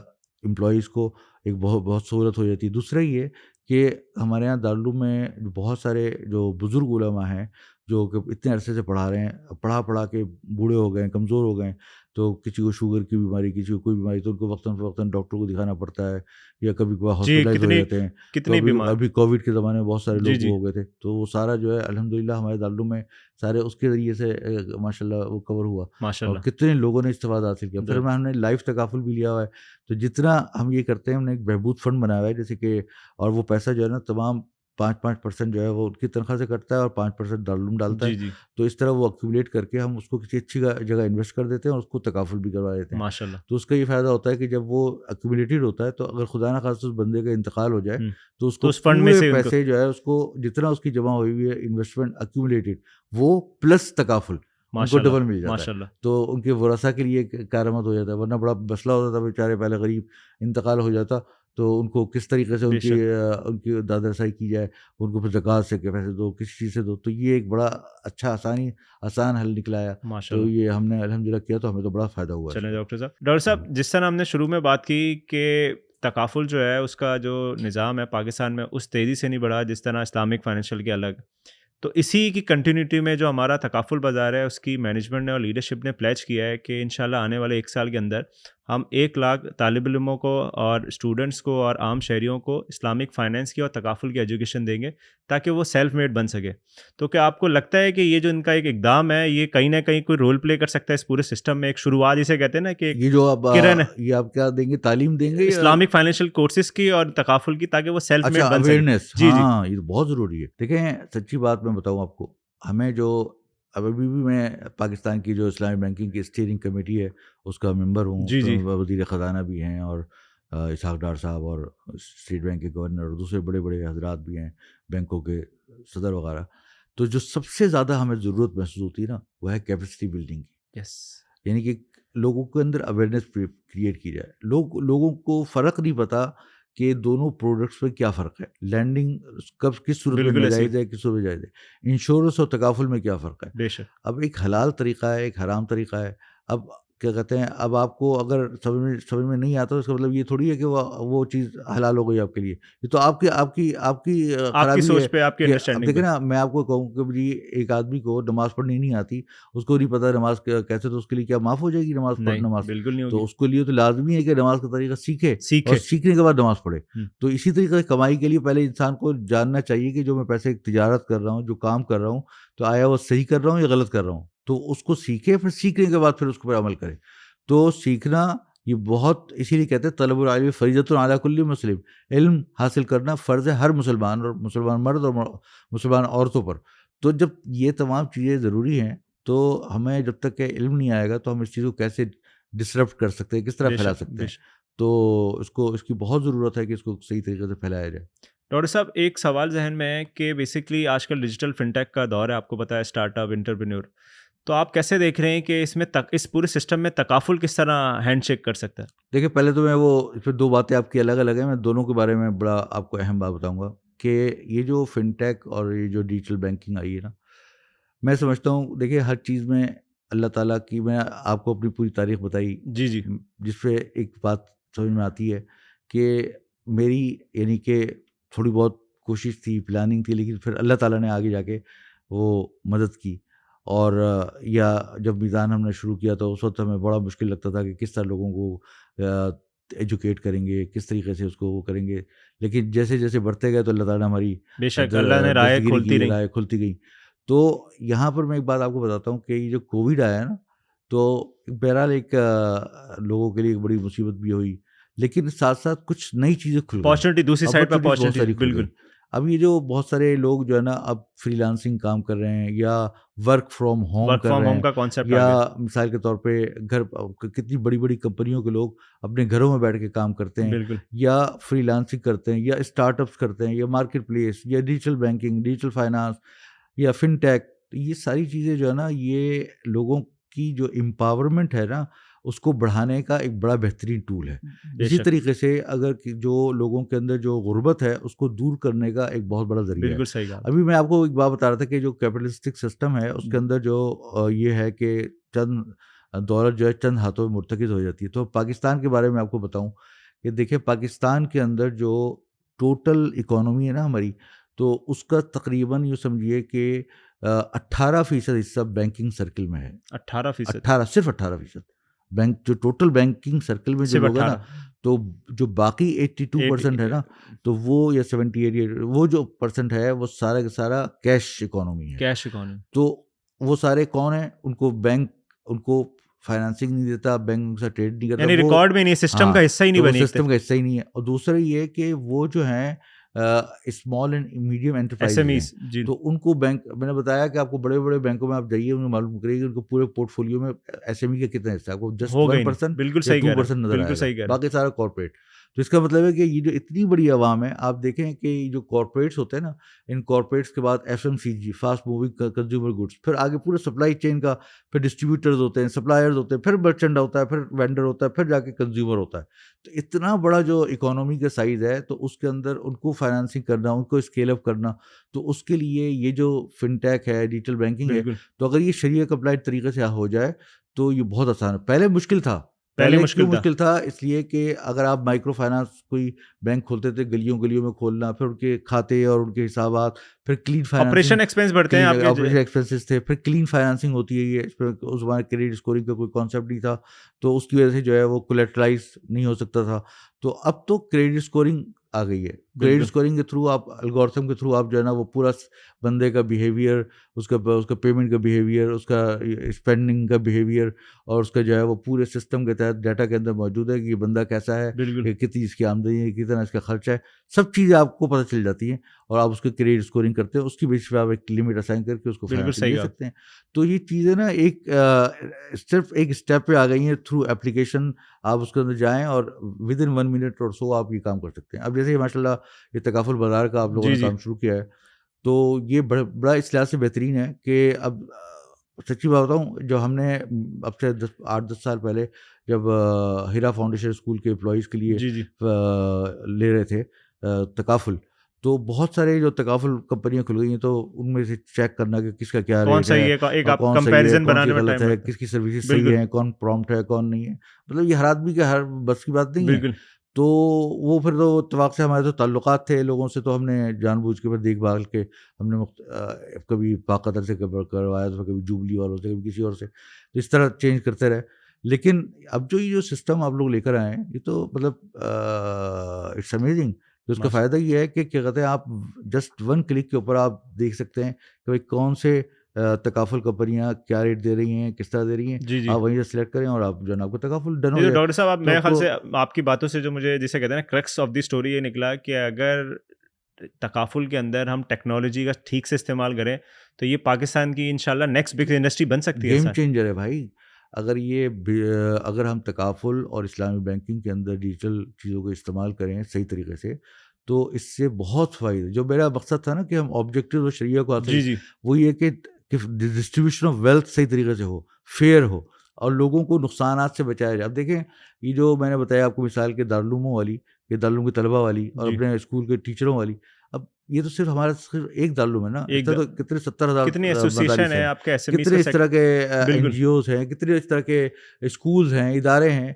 امپلائیز کو ایک بہت سہولت ہو جاتی ہے. دوسرا یہ کہ ہمارے یہاں دارالعلوم میں بہت سارے جو بزرگ علماء ہیں جو کہ اتنے عرصے سے پڑھا رہے ہیں، پڑھا کے بوڑھے ہو گئے ہیں، کمزور ہو گئے ہیں، تو کسی کو شوگر کی بیماری، کسی کو کوئی بیماری، تو ان کو وقتاً فوقتاً ڈاکٹر کو دکھانا پڑتا ہے، یا کبھی کبھار ہاسپٹلائز ہو جاتے ہیں. تو ابھی کووڈ کے زمانے میں بہت سارے لوگ ہو گئے تھے، تو وہ سارا جو ہے الحمدللہ ہمارے دارالعلوم میں سارے اس کے ذریعے سے ماشاء اللہ وہ کور ہوا، اور کتنے لوگوں نے استفادہ حاصل کیا. پھر ہم نے لائف تکافل بھی لیا ہوا ہے. تو جتنا ہم یہ کرتے ہیں، ہم نے ایک بہبود فنڈ بنایا ہوا ہے، جیسے کہ، اور وہ پیسہ جو ہے نا تمام 5% جو ہے وہ ان کی تنخواہ سے کٹتا ہے اور 5% دارالعلوم ڈالتا ہے. جی جی تو اس طرح وہ ایکومولیٹ کر کے ہم اس کو کسی اچھی جگہ انویسٹ کر دیتے ہیں اور اس کو تکافل بھی کروا دیتے ہیں. ماشاء اللہ. تو اس کا یہ فائدہ ہوتا ہے کہ جب وہ ایکومولیٹڈ ہوتا ہے تو اگر خدا نخواستہ اس بندے کا انتقال ہو جائے تو اس کو اس فنڈ میں پورے سے پیسے جو ہے اس کو جتنا اس کی جمع ہوئی ہوئی ہے انویسٹمنٹ ایکومولیٹڈ وہ پلس تکافل ان کو ڈبل مل جاتا ہے. تو ان کے ورثاء کے لیے کارآمد ہو جاتا ہے. ورنہ بڑا مسئلہ ہوتا تھا بیچارے, پہلے غریب انتقال ہو جاتا تو ان کو کس طریقے سے ان کی داد رسائی کی جائے, ان کو پھر زکوٰۃ سے کہ پیسے دو, کسی چیز سے دو. تو یہ ایک بڑا اچھا آسان حل نکلا ہے. تو یہ ہم نے الحمدللہ کیا تو ہمیں تو بڑا فائدہ ہوا. چلیں ڈاکٹر صاحب, جس طرح ہم نے شروع میں بات کی کہ تکافل جو ہے اس کا جو نظام ہے پاکستان میں اس تیزی سے نہیں بڑھا جس طرح اسلامک فائنینشیل کے الگ. تو اسی کی کنٹینیوٹی میں جو ہمارا تکافل بازار ہے اس کی مینجمنٹ نے اور لیڈرشپ نے پلیج کیا ہے کہ انشاءاللہ آنے والے 1 سال کے اندر ہم 1 لاکھ طالب علموں کو اور اسٹوڈنٹس کو اور عام شہریوں کو اسلامک فائنینس کی اور تکافل کی ایجوکیشن دیں گے تاکہ وہ سیلف میڈ بن سکے. تو کیا آپ کو لگتا ہے کہ یہ جو ان کا ایک اقدام ہے یہ کہیں نہ کہیں کوئی رول پلے کر سکتا ہے اس پورے سسٹم میں, ایک شروعات جسے کہتے ہیں نا کہ یہ جو اب یہ آپ کیا دیں گے, تعلیم دیں گے اسلامک فائنینشیل کورسز کی اور تکافل کی, تاکہ وہ سیلف میڈ بن سکے؟ اویئرنیس, ہاں یہ بہت ضروری ہے. دیکھیں سچی بات میں بتاؤں آپ کو, ہمیں جو ابھی بھی میں پاکستان کی جو اسلامی بینکنگ کی اسٹیئرنگ کمیٹی ہے اس کا ممبر ہوں, وزیر خزانہ بھی ہیں اور اسحاق ڈار صاحب اور اسٹیٹ بینک کے گورنر اور دوسرے بڑے بڑے حضرات بھی ہیں, بینکوں کے صدر وغیرہ. تو جو سب سے زیادہ ہمیں ضرورت محسوس ہوتی ہے نا وہ ہے کیپیسٹی بلڈنگ کی. یعنی کہ لوگوں کے اندر اویئرنیس کریٹ کی جائے. لوگوں کو فرق نہیں پتا کہ دونوں پروڈکٹس میں کیا فرق ہے. لینڈنگ کب کس صورت میں ناجائز ہے, کس صورت میں جائز ہے. انشورنس اور تکافل میں کیا فرق ہے. اب ایک حلال طریقہ ہے, ایک حرام طریقہ ہے. اب کیا کہتے ہیں, اب آپ کو اگر سمجھ میں نہیں آتا اس کا مطلب یہ تھوڑی ہے کہ وہ چیز حلال ہو گئی آپ کے لیے. یہ تو آپ کی خرابی سوچ پہ, آپ کی انڈرسٹینڈنگ. دیکھیں نا, میں آپ کو کہوں کہ جی ایک آدمی کو نماز پڑھنی نہیں آتی, اس کو نہیں پتا نماز کیسے, تو اس کے لیے کیا معاف ہو جائے گی نماز پڑھنا؟ بالکل نہیں. تو اس کے لیے تو لازمی ہے کہ نماز کا طریقہ سیکھے اور سیکھنے کے بعد نماز پڑھے. تو اسی طریقے سے کمائی کے لیے پہلے انسان کو جاننا چاہیے کہ جو میں پیسے تجارت کر رہا ہوں, جو کام کر رہا ہوں, تو آیا وہ صحیح کر رہا ہوں یا غلط کر رہا ہوں. تو اس کو سیکھے, پھر سیکھنے کے بعد پھر اس پر عمل کرے. تو سیکھنا یہ بہت, اسی لیے کہتے ہیں طلب العلم فریضۃ علی کل مسلم, علم حاصل کرنا فرض ہے ہر مسلمان, اور مسلمان مرد اور مسلمان عورتوں پر. تو جب یہ تمام چیزیں ضروری ہیں تو ہمیں جب تک کہ علم نہیں آئے گا تو ہم اس چیز کو کیسے ڈسرپٹ کر سکتے ہیں, کس طرح پھیلا سکتے ہیں. تو اس کی بہت ضرورت ہے کہ اس کو صحیح طریقے سے پھیلایا جائے. ڈاکٹر صاحب ایک سوال ذہن میں ہے کہ بیسکلی آج کل ڈیجیٹل فنٹیک کا دور ہے, آپ کو پتہ ہے, اسٹارٹ اپ, انٹرپرینور. تو آپ کیسے دیکھ رہے ہیں کہ اس میں اس پورے سسٹم میں تکافل کس طرح ہینڈ شیک کر سکتا ہے؟ دیکھیں پہلے تو میں پھر 2 باتیں آپ کی الگ الگ ہیں, میں دونوں کے بارے میں بڑا آپ کو اہم بات بتاؤں گا کہ یہ جو فنٹیک اور یہ جو ڈیجیٹل بینکنگ آئی ہے نا, میں سمجھتا ہوں دیکھیں ہر چیز میں اللہ تعالیٰ کی, میں آپ کو اپنی پوری تاریخ بتائی جس پہ ایک بات سمجھ میں آتی ہے کہ میری یعنی کہ تھوڑی بہت کوشش تھی, پلاننگ تھی, لیکن پھر اللہ تعالیٰ نے آگے جا کے وہ مدد کی. اور یا جب میزان ہم نے شروع کیا تو اس وقت ہمیں بڑا مشکل لگتا تھا کہ کس طرح لوگوں کو ایجوکیٹ کریں گے, کس طریقے سے اس کو وہ کریں گے. لیکن جیسے جیسے بڑھتے گئے تو اللہ تعالیٰ نے ہماری بے شک اللہ نے رائے کھلتی گئی. تو یہاں پر میں ایک بات آپ کو بتاتا ہوں کہ یہ جو کووڈ آیا نا, تو بہرحال ایک لوگوں کے لیے ایک بڑی مصیبت بھی ہوئی, لیکن ساتھ ساتھ کچھ نئی چیزیں کھل گئی, اپارچونٹی دوسری سائڈ پہ اپارچونٹی. بالکل. اب یہ جو بہت سارے لوگ جو ہے نا اب فری لانسنگ کام کر رہے ہیں یا ورک فرام ہوم کر رہے ہیں, کا کانسیپٹ, یا مثال کے طور پہ گھر کتنی بڑی بڑی کمپنیوں کے لوگ اپنے گھروں میں بیٹھ کے کام کرتے ہیں, یا فری لانسنگ کرتے ہیں, یا اسٹارٹ اپس کرتے ہیں, یا مارکیٹ پلیس, یا ڈیجیٹل بینکنگ, ڈیجیٹل فائنانس, یا فن ٹیک. یہ ساری چیزیں جو ہے نا یہ لوگوں کی جو امپاورمنٹ ہے نا اس کو بڑھانے کا ایک بڑا بہترین ٹول ہے. اسی طریقے سے اگر جو لوگوں کے اندر جو غربت ہے اس کو دور کرنے کا ایک بہت بڑا ذریعہ ہے. بالکل صحیح کہا. ابھی میں آپ کو ایک بات بتا رہا تھا کہ جو کیپٹلسٹک سسٹم ہے اس کے اندر جو یہ ہے کہ چند دولت جو ہے چند ہاتھوں میں مرتکز ہو جاتی ہے. تو پاکستان کے بارے میں آپ کو بتاؤں کہ دیکھیں پاکستان کے اندر جو ٹوٹل اکانومی ہے نا ہماری, تو اس کا تقریباً یہ سمجھیے کہ 18% حصہ بینکنگ سرکل میں ہے. 18%؟ صرف 18%. بینک جو ٹوٹل بینکنگ سرکل میں جو لوگ ہیں نا, تو جو باقی 82% ہے نا, تو وہ یا 78 وہ جو پرسنٹ ہے وہ سارا کا سارا کیش اکانومی ہے. Cash economy. تو وہ سارے کون ہیں, ان کو بینک ان کو فائنانسنگ نہیں دیتا, بینک سے ٹریڈ نہیں کرتا, یعنی ریکارڈ میں نہیں, سسٹم کا حصہ ہی نہیں بنے, سسٹم کا حصہ ہی نہیں ہے. اور دوسرا یہ کہ وہ جو ہیں اسمال اینڈ میڈیم انٹرپرائز ہیں, جی تو ان کو بینک, میں نے بتایا کہ آپ کو بڑے بڑے بینکوں میں آپ جائیے, انہیں معلوم کریے کہ ان کو پورے پورٹ فولیو میں ایس ایم ای کا کتنا حصہ ہے, آپ کو جسٹ 1% بالکل یا صحیح کہہ 2% نظر بالکل صحیح آئے کہہ گا, باقی سارا کارپوریٹ. تو اس کا مطلب ہے کہ یہ جو اتنی بڑی عوام ہے, آپ دیکھیں کہ یہ جو کارپوریٹس ہوتے ہیں نا, ان کارپوریٹس کے بعد ایف ایم سی جی, فاسٹ موونگ کنزیومر گڈس, پھر آگے پورے سپلائی چین کا, پھر ڈسٹریبیوٹرز ہوتے ہیں, سپلائرز ہوتے ہیں, پھر مرچنٹ ہوتا ہے, پھر وینڈر ہوتا ہے, پھر جا کے کنزیومر ہوتا ہے. تو اتنا بڑا جو اکانومی کا سائز ہے, تو اس کے اندر ان کو فائنانسنگ کرنا, ان کو اسکیل اپ کرنا, تو اس کے لیے یہ جو فن ٹیک ہے, ڈیجیٹل بینکنگ ہے, تو اگر یہ شریعہ کمپلائنٹ طریقے سے ہو جائے تو یہ بہت آسان ہے. پہلے مشکل تھا, پہلے کیوں مشکل تھا, اس لیے کہ اگر آپ مائکرو فائنانس کوئی بینک کھولتے تھے, گلیوں گلیوں میں کھولنا, پھر ان کے کھاتے اور ان کے حسابات, پھر کلین فائنانسنگ, آپریشن ایکسپینس بڑھتے ہیں, آپریشن ایکسپینسز تھے, پھر کلین فائنانسنگ ہوتی ہے, یہ اس زمانے کریڈٹ اسکورنگ کا کوئی کانسیپٹ نہیں تھا, تو اس کی وجہ سے جو ہے وہ کولیٹرائز نہیں ہو سکتا تھا. تو اب تو کریڈٹ اسکورنگ آ گئی ہے. کریڈٹ اسکورنگ کے تھرو آپ, الگورتھم کے تھرو آپ جو ہے نا وہ پورا بندے کا بیہیویئر, اس کا پیمنٹ کا بیہیویئر, اس کا اسپینڈنگ کا بیہیویئر, اور اس کا جو ہے وہ پورے سسٹم کے تحت ڈیٹا کے اندر موجود ہے کہ یہ بندہ کیسا ہے, کہ کتنی اس کی آمدنی ہے, کتنا اس کا خرچہ ہے, سب چیزیں آپ کو پتہ چل جاتی ہیں, اور آپ اس کے کریڈٹ اسکورنگ کرتے ہیں, اس کی بیس پہ آپ ایک لمٹ اسائن کر کے اس کو فائنانسنگ دے سکتے ہیں. تو یہ چیزیں نا ایک صرف ایک اسٹیپ پہ آ گئی ہیں, تھرو اپلیکیشن آپ اس کے اندر جائیں اور ود ان 1 منٹ اور سو آپ یہ کام کر سکتے ہیں. اب جیسے ماشاء اللہ یہ تکافل بازار کا آپ لوگوں نے کام شروع کیا ہے, تو یہ بڑا اس لحاظ سے بہترین ہے کہ اب سچی بات بتاؤں, جو ہم نے اب سے 8-10 سال پہلے جب ہیرا فاؤنڈیشن اسکول کے امپلائیز کے لیے لے رہے تھے تکافل, تو بہت سارے جو تکافل کمپنیاں کھل گئی ہیں, تو ان میں سے چیک کرنا کہ کس کا کیا ریٹ ہے, کون صحیح ہے, کون سی غلط ہے, کس کی سروسز صحیح ہیں, کون پرومپٹ ہے, کون نہیں ہے, مطلب یہ ہر آدمی کے ہر بس کی بات نہیں ہے. تو وہ پھر تو اتفاق سے ہمارے تو تعلقات تھے لوگوں سے, تو ہم نے جان بوجھ کے پھر دیکھ بھال کے ہم نے کبھی پاک قطر سے کروایا تھا, کبھی جوبلی والوں سے, کبھی کسی اور سے, تو اس طرح چینج کرتے رہے. لیکن اب جو یہ جو سسٹم آپ لوگ لے کر آئے ہیں, یہ تو مطلب اٹس امیزنگ. تو اس کا فائدہ یہ ہے کہ کیا کہتے ہیں, آپ جسٹ 1 کلک کے اوپر آپ دیکھ سکتے ہیں کہ بھائی کون سے تکافل کمپنیاں کیا ریٹ دے رہی ہیں, کس طرح دے رہی ہیں, آپ وہیں سے سلیکٹ کریں اور آپ جو ہے نا آپ کو تکافل ڈن ہو جائے. ڈاکٹر صاحب, میرے خیال سے آپ کی باتوں سے جو مجھے جسے کہتے ہیں نا کرکس آف دی اسٹوری یہ نکلا کہ اگر تکافل کے اندر ہم ٹیکنالوجی کا ٹھیک سے استعمال کریں تو یہ پاکستان کی انشاءاللہ نیکسٹ بگ انڈسٹری بن سکتی ہے. گیم چینجر ہے بھائی. اگر ہم تکافل اور اسلامی بینکنگ کے اندر ڈیجیٹل چیزوں کو استعمال کریں صحیح طریقے سے, تو اس سے بہت فائدہ. جو میرا مقصد تھا نا کہ ہم آبجیکٹیو اور شریعہ کو آتے ہیں, وہ یہ کہ ڈسٹریبیوشن آف ویلتھ صحیح طریقے سے ہو, فیئر ہو, اور لوگوں کو نقصانات سے بچایا جائے. اب دیکھیں یہ جو میں نے بتایا آپ کو مثال کے دارالعلوموں والی, یہ دارالعلوم کے طلبہ والی, اور اپنے اسکول کے ٹیچروں والی, اب یہ تو صرف ہمارا صرف ایک دارالعلوم ہے نا, اس طرح تو کتنے 70,000 مدارس ہیں, کتنے اس طرح کے این جی اوز ہیں, کتنے اس طرح کے اسکولز ہیں, ادارے ہیں,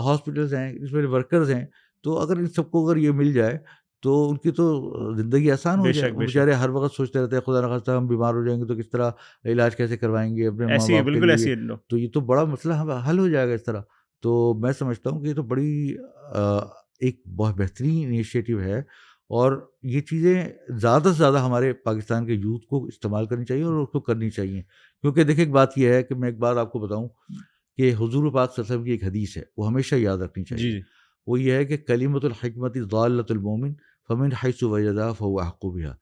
ہاسپٹلز ہیں, اس میں ورکرز ہیں. تو اگر ان سب کو اگر یہ مل جائے تو ان کی تو زندگی آسان ہو جائے. بیچارے ہر وقت سوچتے رہتے ہیں خدا نخواستہ ہم بیمار ہو جائیں گے تو کس طرح علاج کیسے کروائیں گے اپنے ماں باپ کے لیے, تو یہ تو بڑا مسئلہ حل ہو جائے گا اس طرح. تو میں سمجھتا ہوں کہ یہ تو بڑی ایک بہت بہترین انیشیٹو ہے, اور یہ چیزیں زیادہ سے زیادہ ہمارے پاکستان کے یوتھ کو استعمال کرنی چاہیے اور اس کو کرنی چاہیے. کیونکہ دیکھیں ایک بات یہ ہے کہ میں ایک بات آپ کو بتاؤں کہ حضور پاک صلی اللہ علیہ وسلم کی ایک حدیث ہے, وہ ہمیشہ یاد رکھنی چاہیے. وہ یہ ہے کہ کلمۃ الحکمت ضالۃ المومن فمن حیث وجدہا فہو احق بہا.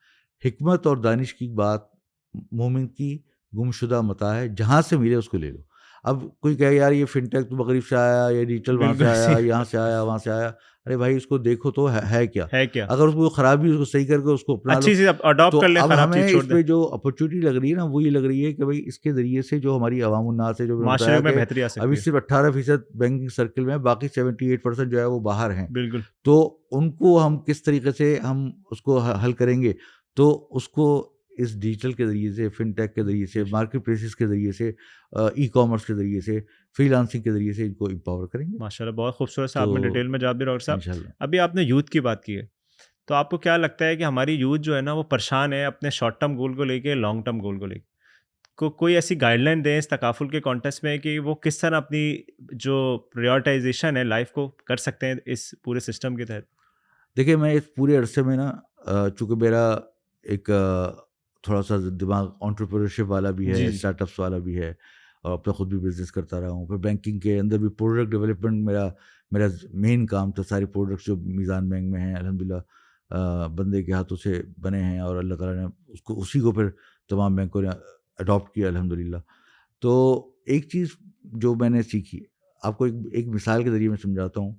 حکمت اور دانش کی بات مومن کی گمشدہ متاع ہے, جہاں سے ملے اس کو لے لو. اب کوئی کہے یار یہ فن ٹیک تو مغرب سے آیا, یا ڈیجیٹل وہاں سے آیا, یہاں سے آیا, وہاں سے آیا. ارے بھائی اس کو دیکھو تو ہے کیا, اگر اس کو خرابی اس کو صحیح کر کے اس کو اپنا لو, تو اب ہمیں اس پہ جو اپرچونیٹی لگ رہی ہے نا وہ یہ لگ رہی ہے کہ بھائی اس کے ذریعے سے جو ہماری عوام الناس ہے, جو معاشرے میں بہتری آ سکتی ہے. ابھی صرف 18% بینکنگ سرکل میں, باقی 78% جو ہے وہ باہر ہیں. بالکل. تو ان کو ہم کس طریقے سے ہم اس کو حل کریں گے, تو اس کو اس ڈیجیٹل کے ذریعے سے, فن ٹیک کے ذریعے سے, مارکیٹ پلیسز کے ذریعے سے, ای کامرس کے ذریعے سے, فری لانسنگ کے ذریعے سے ان کو امپاور کریں گے. ماشاءاللہ بہت خوبصورت سے آپ نے ڈیٹیل میں جواب دیا ڈاکٹر صاحب. ابھی آپ نے یوتھ کی بات کی ہے, تو آپ کو کیا لگتا ہے کہ ہماری یوتھ جو ہے نا وہ پریشان ہے اپنے شارٹ ٹرم گول کو لے کے, لانگ ٹرم گول کو لے کے, کوئی ایسی گائیڈ لائن دیں اس تکافل کے کانٹیکسٹ میں کہ وہ کس طرح اپنی جو پریورٹائزیشن ہے لائف کو کر سکتے ہیں اس پورے سسٹم کے تحت؟ دیکھیے میں اس پورے عرصے میں نا, چونکہ میرا ایک تھوڑا سا دماغ انٹرپرینورشپ والا بھی ہے, اسٹارٹ اپس والا بھی ہے, اور اپنا خود بھی بزنس کرتا رہا ہوں. پھر بینکنگ کے اندر بھی پروڈکٹ ڈیولپمنٹ میرا مین کام تھا. سارے پروڈکٹس جو میزان بینک میں ہیں الحمدللہ بندے کے ہاتھوں سے بنے ہیں، اور اللہ تعالیٰ نے اسی کو پھر تمام بینکوں نے اڈاپٹ کیا الحمدللہ. تو ایک چیز جو میں نے سیکھی، آپ کو ایک مثال کے ذریعے میں سمجھاتا ہوں.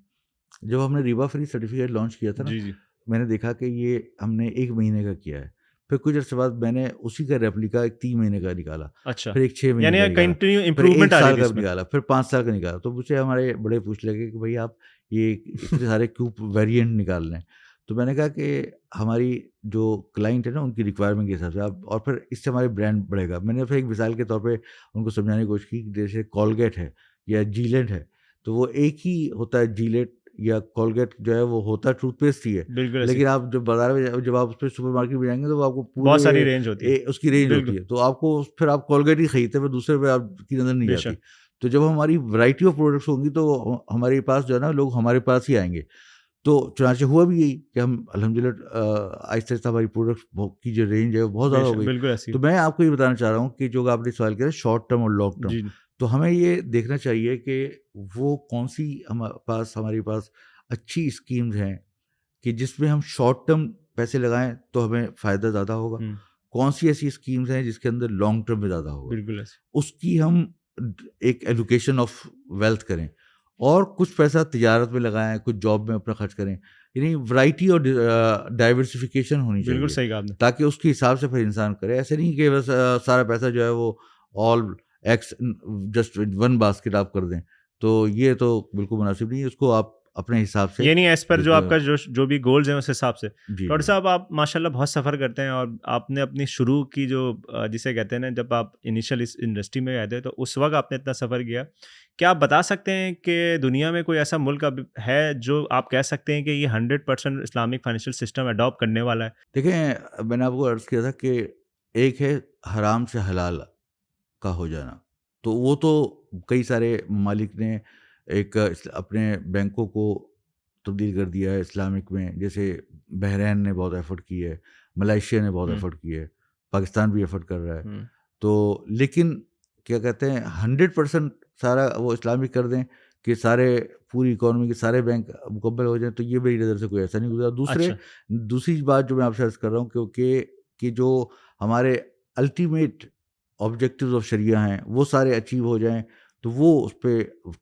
جب ہم نے ریبا فری سرٹیفکیٹ لانچ کیا تھا نا، جی میں نے دیکھا کہ یہ ہم نے 1 مہینے کا کیا ہے. پھر کچھ عرصے بعد میں نے اسی کا ریپلیکا ایک 3 مہینے کا نکالا، اچھا، پھر ایک 6 مہینے یعنی کا نکالا، کنٹینیو پھر امپروومنٹ 1 آ رہی سال تھی کا اس میں. نکالا، پھر 5 سال کا نکالا. تو مجھ سے ہمارے بڑے پوچھ لگے کہ بھائی آپ یہ اتنے سارے کیوں ویریئنٹ نکال رہے ہیں؟ تو میں نے کہا کہ ہماری جو کلائنٹ ہے نا، ان کی ریکوائرمنٹ کے حساب سے آپ، اور پھر اس سے ہمارے برانڈ بڑھے گا. میں نے پھر ایک مثال کے طور پہ ان کو سمجھانے کی کوشش کی کہ جیسے کولگیٹ ہے یا جیلینٹ ہے، تو وہ ایک ہی ہوتا ہے. جیلیٹ یا کولگیٹ جو ہے وہ ہوتا ہے ٹوتھ پیسٹ ہی ہے، بالکل ایسے لیکن آپ جب بازار میں جب آپ اس پہ سپر مارکیٹ میں جائیں گے تو وہ آپ کو بہت ساری پورے رینج ہوتی ہے. اس کی رینج بالکل ہوتی ہے. تو آپ کو پھر آپ کولگیٹ ہی خریدتے ہیں، پھر دوسرے پہ آپ کی نظر نہیں بے جاتی. شک. تو جب ہماری ورائٹی آف پروڈکٹس ہوں گی تو ہمارے پاس جو ہے نا لوگ ہمارے پاس ہی آئیں گے. تو چنانچہ ہوا بھی یہی کہ ہم الحمدللہ آہستہ آہستہ ہماری پروڈکٹس کی جو رینج ہے وہ بہت زیادہ ہو گئی. بالکل ایسی. تو میں آپ کو یہ بتانا چاہ رہا ہوں کہ جو آپ نے سوال کیا شارٹ ٹرم اور لانگ ٹرم، جی تو ہمیں یہ دیکھنا چاہیے کہ وہ کون سی ہمارے پاس اچھی اسکیمز ہیں کہ جس میں ہم شارٹ ٹرم پیسے لگائیں تو ہمیں فائدہ زیادہ ہوگا، کون سی ایسی اسکیمز ہیں جس کے اندر لانگ ٹرم میں زیادہ ہوگا، بالکل ایسی. اس کی ہم ایک ایلوکیشن آف ویلتھ کریں، اور کچھ پیسہ تجارت میں لگائیں، کچھ جاب میں اپنا خرچ کریں. یعنی ورائٹی اور ڈائیورسفیکیشن ہونی بالکل چاہیے صحیح کہا آپ نے. تاکہ اس کے حساب سے پھر انسان کرے. ایسے نہیں کہ بس سارا پیسہ جو ہے وہ آل ایکس جسٹ ون باسکٹ آپ کر دیں، تو یہ تو بالکل مناسب نہیں ہے. اس کو آپ اپنے حساب سے، یعنی ایز پر جو آپ کا جو بھی گولز ہیں اس حساب سے. جی ڈاکٹر صاحب آپ ماشاء اللہ بہت سفر کرتے ہیں، اور آپ نے اپنی شروع کی جو جسے کہتے ہیں نا، جب آپ انیشیل اس انڈسٹری میں آئے تھے تو اس وقت آپ نے اتنا سفر کیا. کیا آپ بتا سکتے ہیں کہ دنیا میں کوئی ایسا ملک اب ہے جو آپ کہہ سکتے ہیں کہ یہ 100% اسلامک فائنینشیل سسٹم اڈاپٹ کرنے والا ہے؟ دیکھیں، میں نے آپ کو عرض کیا تھا کہ ایک ہے حرام سے حلال کا ہو جانا، تو وہ تو کئی سارے ممالک نے ایک اپنے بینکوں کو تبدیل کر دیا ہے اسلامک میں. جیسے بحرین نے بہت ایفرٹ کی ہے، ملائیشیا نے بہت ایفرٹ کی ہے، پاکستان بھی ایفرٹ کر رہا ہے. تو لیکن کیا کہتے ہیں 100% سارا وہ اسلامک کر دیں کہ سارے پوری اکانومی کے سارے بینک مکمل ہو جائیں، تو یہ میری نظر سے کوئی ایسا نہیں گزرا. دوسری بات جو میں آپ سے عرض کر رہا ہوں کہ جو ہمارے الٹیمیٹ آبجیکٹیوز آف شریعہ ہیں وہ سارے اچیو ہو جائیں تو وہ اس پہ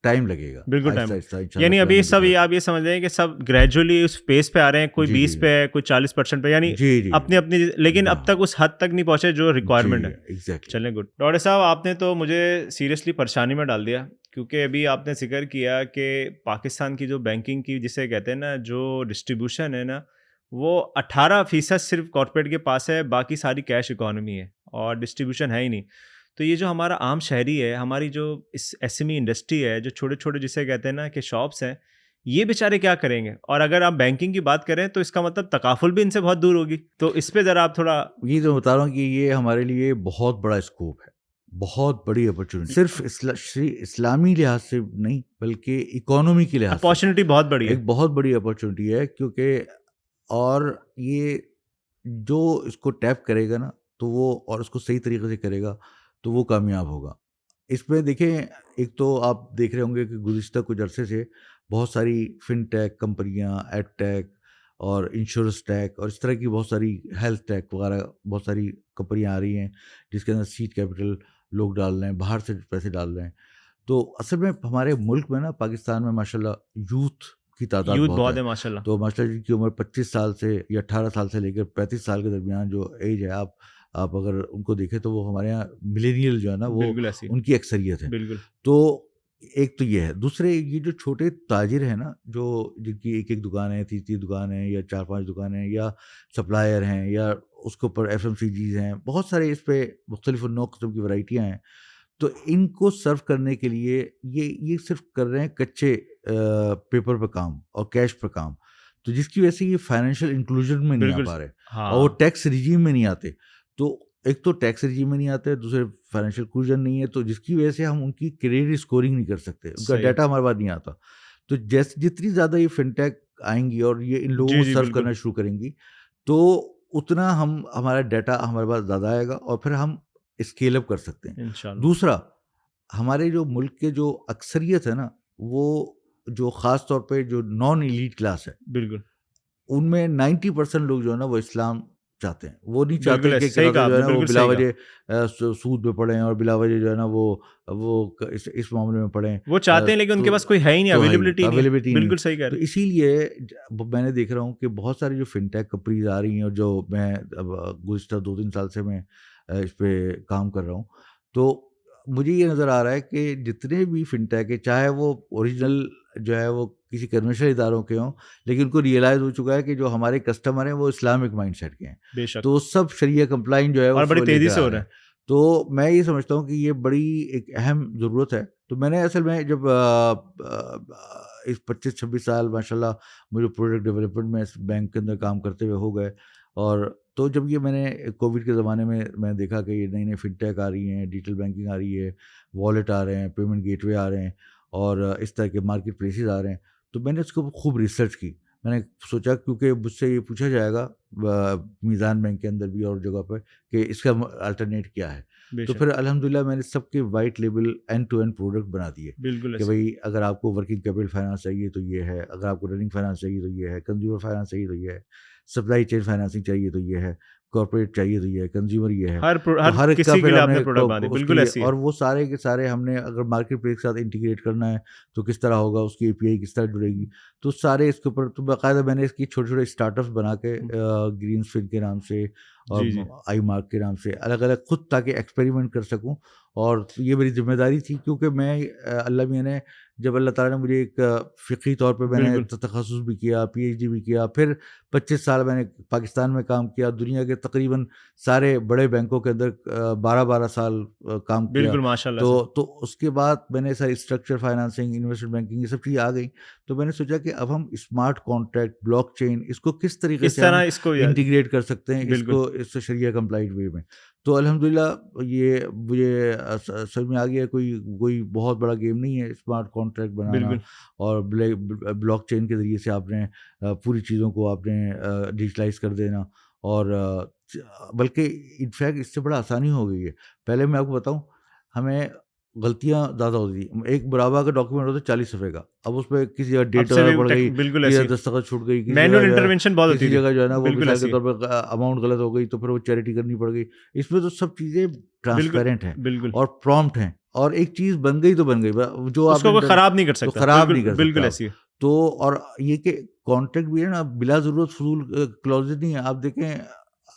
ٹائم لگے گا. بالکل ٹائم. یعنی ابھی سب آپ یہ سمجھ رہے ہیں کہ سب گریجولی اس پیس پہ آ رہے ہیں، کوئی 20 پہ ہے، کوئی 40% پہ، یعنی اپنی لیکن اب تک اس حد تک نہیں پہنچے جو ریکوائرمنٹ ہے. چلیں گڈ. ڈاکٹر صاحب آپ نے تو مجھے سیریسلی پریشانی میں ڈال دیا، کیونکہ ابھی آپ نے ذکر کیا کہ پاکستان کی جو بینکنگ کی جسے کہتے ہیں نا جو ڈسٹریبیوشن ہے نا، وہ 18% صرف کارپوریٹ کے پاس ہے، باقی ساری کیش اکانومی ہے اور ڈسٹریبیوشن ہے ہی نہیں. تو یہ جو ہمارا عام شہری ہے، ہماری جو اس ایس ایم ای انڈسٹری ہے، جو چھوٹے چھوٹے جسے کہتے ہیں نا کہ شاپس ہیں، یہ بیچارے کیا کریں گے؟ اور اگر آپ بینکنگ کی بات کریں تو اس کا مطلب تکافل بھی ان سے بہت دور ہوگی. تو اس پہ ذرا آپ تھوڑا. یہ تو بتا رہا ہوں کہ یہ ہمارے لیے بہت بڑا اسکوپ ہے، بہت بڑی اپرچونیٹی، صرف اسلامی لحاظ سے نہیں بلکہ اکانومی کے لحاظ سے اپارچونیٹی بہت بڑی ہے، ایک بہت بڑی اپرچونیٹی ہے. کیونکہ اور یہ جو اس کو ٹیپ کرے گا نا تو وہ، اور اس کو صحیح طریقے سے کرے گا تو وہ کامیاب ہوگا. اس میں دیکھیں، ایک تو آپ دیکھ رہے ہوں گے کہ گزشتہ کچھ عرصے سے بہت ساری فن ٹیک کمپنیاں، ایڈ ٹیک اور انشورنس ٹیک اور اس طرح کی بہت ساری ہیلتھ ٹیک وغیرہ بہت ساری کمپنیاں آ رہی ہیں جس کے اندر سیڈ کیپٹل لوگ ڈال رہے ہیں، باہر سے پیسے ڈال رہے ہیں. تو اصل میں ہمارے ملک میں نا، پاکستان میں ماشاءاللہ یوتھ کی تعداد بہت ہے ماشاء اللہ. تو ماشاءاللہ جن کی عمر 25 سال سے یا 18 سال سے لے کر 35 سال کے درمیان جو ایج ہے، آپ اگر ان کو دیکھیں تو وہ ہمارے یہاں ملینیل جو ہے نا وہ ان کی اکثریت ہے. بالکل. تو ایک تو یہ ہے. دوسرے یہ جو چھوٹے تاجر ہیں نا، جو جن کی ایک دکان ہے، 30 دکان ہے یا 4-5 دکانیں یا سپلائر ہیں یا اس کے اوپر FMCGs ہیں، بہت سارے اس پہ مختلف نوع قسم کی ورائٹیاں ہیں. تو ان کو سرو کرنے کے لیے یہ صرف کر رہے ہیں کچے پیپر پہ کام اور کیش پہ کام، تو جس کی وجہ سے یہ فائنینشیل انکلوژن میں نہیں آ پا رہے اور وہ ٹیکس رجیم میں نہیں آتے. تو ایک تو ٹیکس رجیم میں نہیں آتے، دوسرے فائنینشیل انکلوژن نہیں ہے، تو جس کی وجہ سے ہم ان کی کریڈٹ اسکورنگ نہیں کر سکتے، ان کا ڈیٹا ہمارے پاس نہیں آتا. تو جتنی زیادہ یہ فن ٹیک آئیں گی اور یہ ان لوگوں کو سرو کرنا شروع کریں گی تو اتنا ہمارا ڈیٹا ہمارے پاس زیادہ آئے گا اور پھر ہم اسکیل اپ کر سکتے ہیں. دوسرا، ہمارے جو ملک کے جو اکثریت ہے نا، وہ جو خاص طور پہ جو نان ایلیٹ کلاس ہے، بالکل ان میں 90% لوگ جو ہے نا وہ اسلام چاہتے ہیں. وہ نہیں بالکل چاہتے کہ صحیح جو کہا آپ ہے نے، نا وہ بالکل بلا صحیح کہا. وجہ سود پہ پڑیں اور بلا وجہ جو ہے نا وہ اس معاملے میں پڑیں. وہ چاہتے ہیں لیکن ان کے پاس کوئی ہے ہی نہیں، اویلیبلٹی نہیں ہے. اویلیبلٹی نہیں. بالکل صحیح کہہ تو رہے. اسی لیے میں نے دیکھ رہا ہوں کہ بہت ساری جو فنٹیک کمپنیز آ رہی ہیں اور جو میں گزشتہ 2-3 سال سے میں اس پہ کام کر رہا ہوں، تو مجھے یہ نظر آ رہا ہے کہ جتنے بھی فنٹیک ہے، چاہے وہ اوریجنل جو ہے وہ کسی کنونشنل اداروں کے ہوں، لیکن ان کو ریئلائز ہو چکا ہے کہ جو ہمارے کسٹمر ہیں وہ اسلامک مائنڈ سیٹ کے ہیں. بے شک. تو سب شریعہ کمپلائنٹ جو ہے اور اس بڑی کو لے تیزی کر سے آ ہو رہے رہا ہیں. ہے. تو میں یہ سمجھتا ہوں کہ یہ بڑی ایک اہم ضرورت ہے. تو میں نے اصل میں جب اس 25-26 سال ماشاء اللہ مجھے پروڈکٹ ڈیولپمنٹ میں اس بینک کے اندر کام کرتے ہوئے ہو گئے، اور تو جب یہ میں نے کووڈ کے زمانے میں دیکھا کہ یہ نئی نئی فنٹیک آ رہی ہیں، ڈیجیٹل بینکنگ آ رہی ہے، والیٹ آ رہے ہیں، پیمنٹ گیٹ وے آ رہے ہیں، اور اس طرح کے مارکیٹ پلیسز آ رہے ہیں، تو میں نے اس کو خوب ریسرچ کی. میں نے سوچا کیونکہ مجھ سے یہ پوچھا جائے گا میزان بینک کے اندر بھی اور جگہ پر کہ اس کا الٹرنیٹ کیا ہے. تو پھر الحمدللہ میں نے سب کے white label end to end product بنا دیے بالکل کہ بھائی اگر آپ کو ورکنگ کیپٹل فائنانس چاہیے تو یہ ہے، اگر آپ کو رننگ فائنانس چاہیے تو یہ ہے، کنزیومر فائنانس چاہیے تو یہ ہے، سپلائی چین فائنانسنگ چاہیے تو یہ ہے، کارپوریٹ چاہیے تو یہ ہے، کنزیومر یہ ہے. تو ہر ایک کا کسی کے پھر لیے ہم آپ نے نے پروڈکٹ بنا دی. اس کے بالکل لیے، ایسی ہے. اور وہ سارے کے سارے ہم نے اگر مارکیٹ پلیس کے ساتھ انٹیگریٹ کرنا ہے تو کس طرح ہوگا، اس کی اے پی آئی کس طرح جڑے گی. تو سارے اس کے اوپر تو باقاعدہ میں نے اس کی چھوٹے چھوٹے اسٹارٹ اپس بنا کے گرین فن کے نام سے اور آئی مارک کے نام سے الگ الگ خود تاکہ ایکسپیریمنٹ کر سکوں. اور یہ میری ذمہ داری تھی کیونکہ میں اللہ میاں نے جب اللہ تعالیٰ نے مجھے ایک فقہی طور پہ میں نے تخصص بھی کیا، پی ایچ ڈی بھی کیا، پھر 25 سال میں نے پاکستان میں کام کیا، دنیا کے تقریباً سارے بڑے بینکوں کے اندر 12 سال کام کیا. بالکل ماشاء اللہ. تو اس کے بعد میں نے ساری اسٹرکچر فائنانسنگ، انویسٹمنٹ بینکنگ، یہ سب چیزیں آ گئیں. تو میں نے سوچا کہ اب ہم اسمارٹ کانٹریکٹ، بلاک چین، اس کو کس طریقے سے ہم انٹیگریٹ کر سکتے ہیں اس شریعہ کمپلائنٹ وے میں. تو الحمدللہ یہ مجھے سمجھ میں آ گیا کوئی بہت بڑا گیم نہیں ہے اسمارٹ کانٹریکٹ بنانا اور بلاک چین کے ذریعے سے آپ نے پوری چیزوں کو آپ نے ڈیجیٹلائز کر دینا. اور بلکہ انفیکٹ اس سے بڑا آسانی ہو گئی ہے. پہلے میں آپ کو بتاؤں ہمیں غلطیاں زیادہ ہوتی تھیں. ایک مرابع کا ڈاکیومنٹ ہوتا ہے 40 صفحے کا، اب اس پہ کسی جگہ ڈیٹ پڑ گئی، کسی دستخط چھوٹ گئی، کسی جگہ جو ہے نا وہ مثال کے طور پہ اماؤنٹ غلط ہو گئی تو پھر وہ چیریٹی کرنی پڑ گئی. اس میں تو سب چیزیں ٹرانسپیرنٹ ہیں اور پرومپٹ ہیں، اور ایک چیز بن گئی تو بن گئی، جو آپ کو خراب نہیں کر سکتا، خراب نہیں کر سکتا. بالکل ایسی ہے. تو اور یہ کہ کانٹریکٹ بھی ہے نا بلا ضرورت فضول کلوز نہیں ہے. آپ دیکھیں،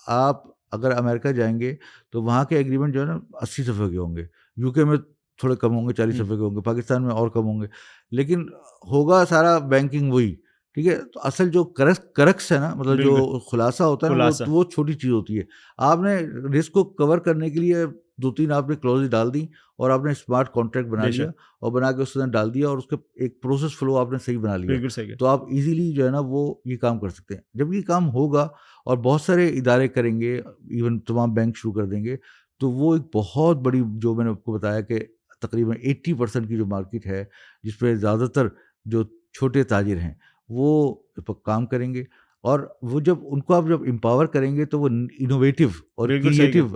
آپ اگر امریکہ جائیں گے تو وہاں کے ایگریمنٹ جو ہے نا 80 صفحے کے ہوں گے، یو کے میں تھوڑے کم ہوں گے، 40 صفحے کے ہوں گے، پاکستان میں اور کم ہوں گے، لیکن ہوگا سارا بینکنگ وہی. ٹھیک ہے، تو اصل جو کرکس ہے نا، مطلب جو خلاصہ ہوتا ہے نا، وہ چھوٹی چیز ہوتی ہے. آپ نے رسک کو کور کرنے کے لیے 2-3 آپ نے کلوز ڈال دی اور آپ نے اسمارٹ کانٹریکٹ بنا لیا اور بنا کے اس کے اندر ڈال دیا اور اس کا ایک پروسیس فلو آپ نے صحیح بنا لیا، تو آپ ایزیلی جو ہے نا وہ یہ کام کر سکتے ہیں. جب یہ کام ہوگا اور بہت سارے ادارے کریں گے، ایون تمام بینک شروع کر دیں گے، تو وہ ایک بہت بڑی، جو میں نے آپ کو بتایا کہ تقریباً 80% کی جو مارکیٹ ہے جس پہ زیادہ تر جو چھوٹے تاجر ہیں وہ کام کریں گے. اور وہ جب ان کو آپ جب امپاور کریں گے تو وہ انوویٹیو اور کریٹیو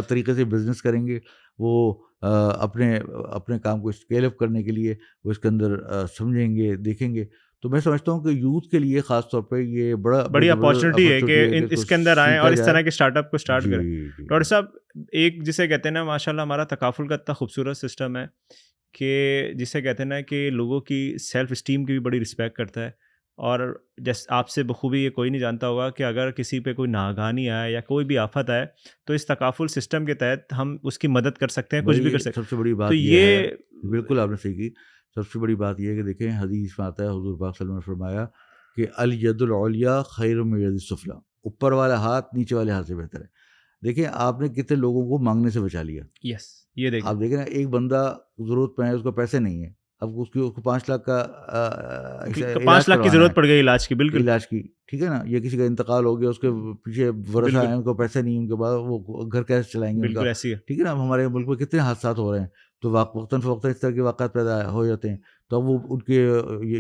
طریقے سے بزنس کریں گے. وہ اپنے کام کو اسکیل اپ کرنے کے لیے وہ اس کے اندر سمجھیں گے، دیکھیں گے. تو میں سمجھتا ہوں کہ یوتھ کے لیے خاص طور پہ یہ بڑی اپارچونیٹی ہے کہ اس کے اندر آئیں اور اس طرح کے اسٹارٹ اپ کو اسٹارٹ کریں. ڈاکٹر صاحب، ایک جسے کہتے ہیں نا، ماشاء اللہ ہمارا تکافل کا اتنا خوبصورت سسٹم ہے کہ جسے کہتے ہیں نا کہ لوگوں کی سیلف اسٹیم کی بھی بڑی رسپیکٹ کرتا ہے. اور جیسے آپ سے بخوبی یہ کوئی نہیں جانتا ہوگا کہ اگر کسی پہ کوئی ناگہانی آئے یا کوئی بھی آفت آئے تو اس تکافل سسٹم کے تحت ہم اس کی مدد کر سکتے ہیں، کچھ بھی کر سکتے ہیں. سب سے بڑی بات یہ ہے، بالکل آپ نے صحیح کی، سب سے بڑی بات یہ ہے کہ دیکھیں حدیث میں آتا ہے، حضور پاک صلی اللہ علیہ وسلم نے فرمایا کہ الید العلیٰ خیر من الید السفلیٰ، اوپر والا ہاتھ نیچے والے ہاتھ سے بہتر ہے. دیکھیں آپ نے کتنے لوگوں کو مانگنے سے بچا لیا. یس، یہ دیکھیں، آپ دیکھیں نا، ایک بندہ ضرورت میں ہے، اس کو پیسے نہیں ہیں، اب اس کو 5 لاکھ کا 5 لاکھ کی ضرورت پڑ گئی علاج کی، بالکل علاج کی، ٹھیک ہے نا، یا کسی کا انتقال ہو گیا، اس کے پیچھے ورثہ ہیں، ان کو پیسے نہیں، ان کے بعد وہ گھر کیسے چلائیں گے ان کا، ٹھیک ہے نا. ہمارے ملک میں کتنے حادثات ہو رہے ہیں، تو وقتاً فوقتاً اس طرح کے واقعات پیدا ہو جاتے ہیں. تو اب وہ ان کے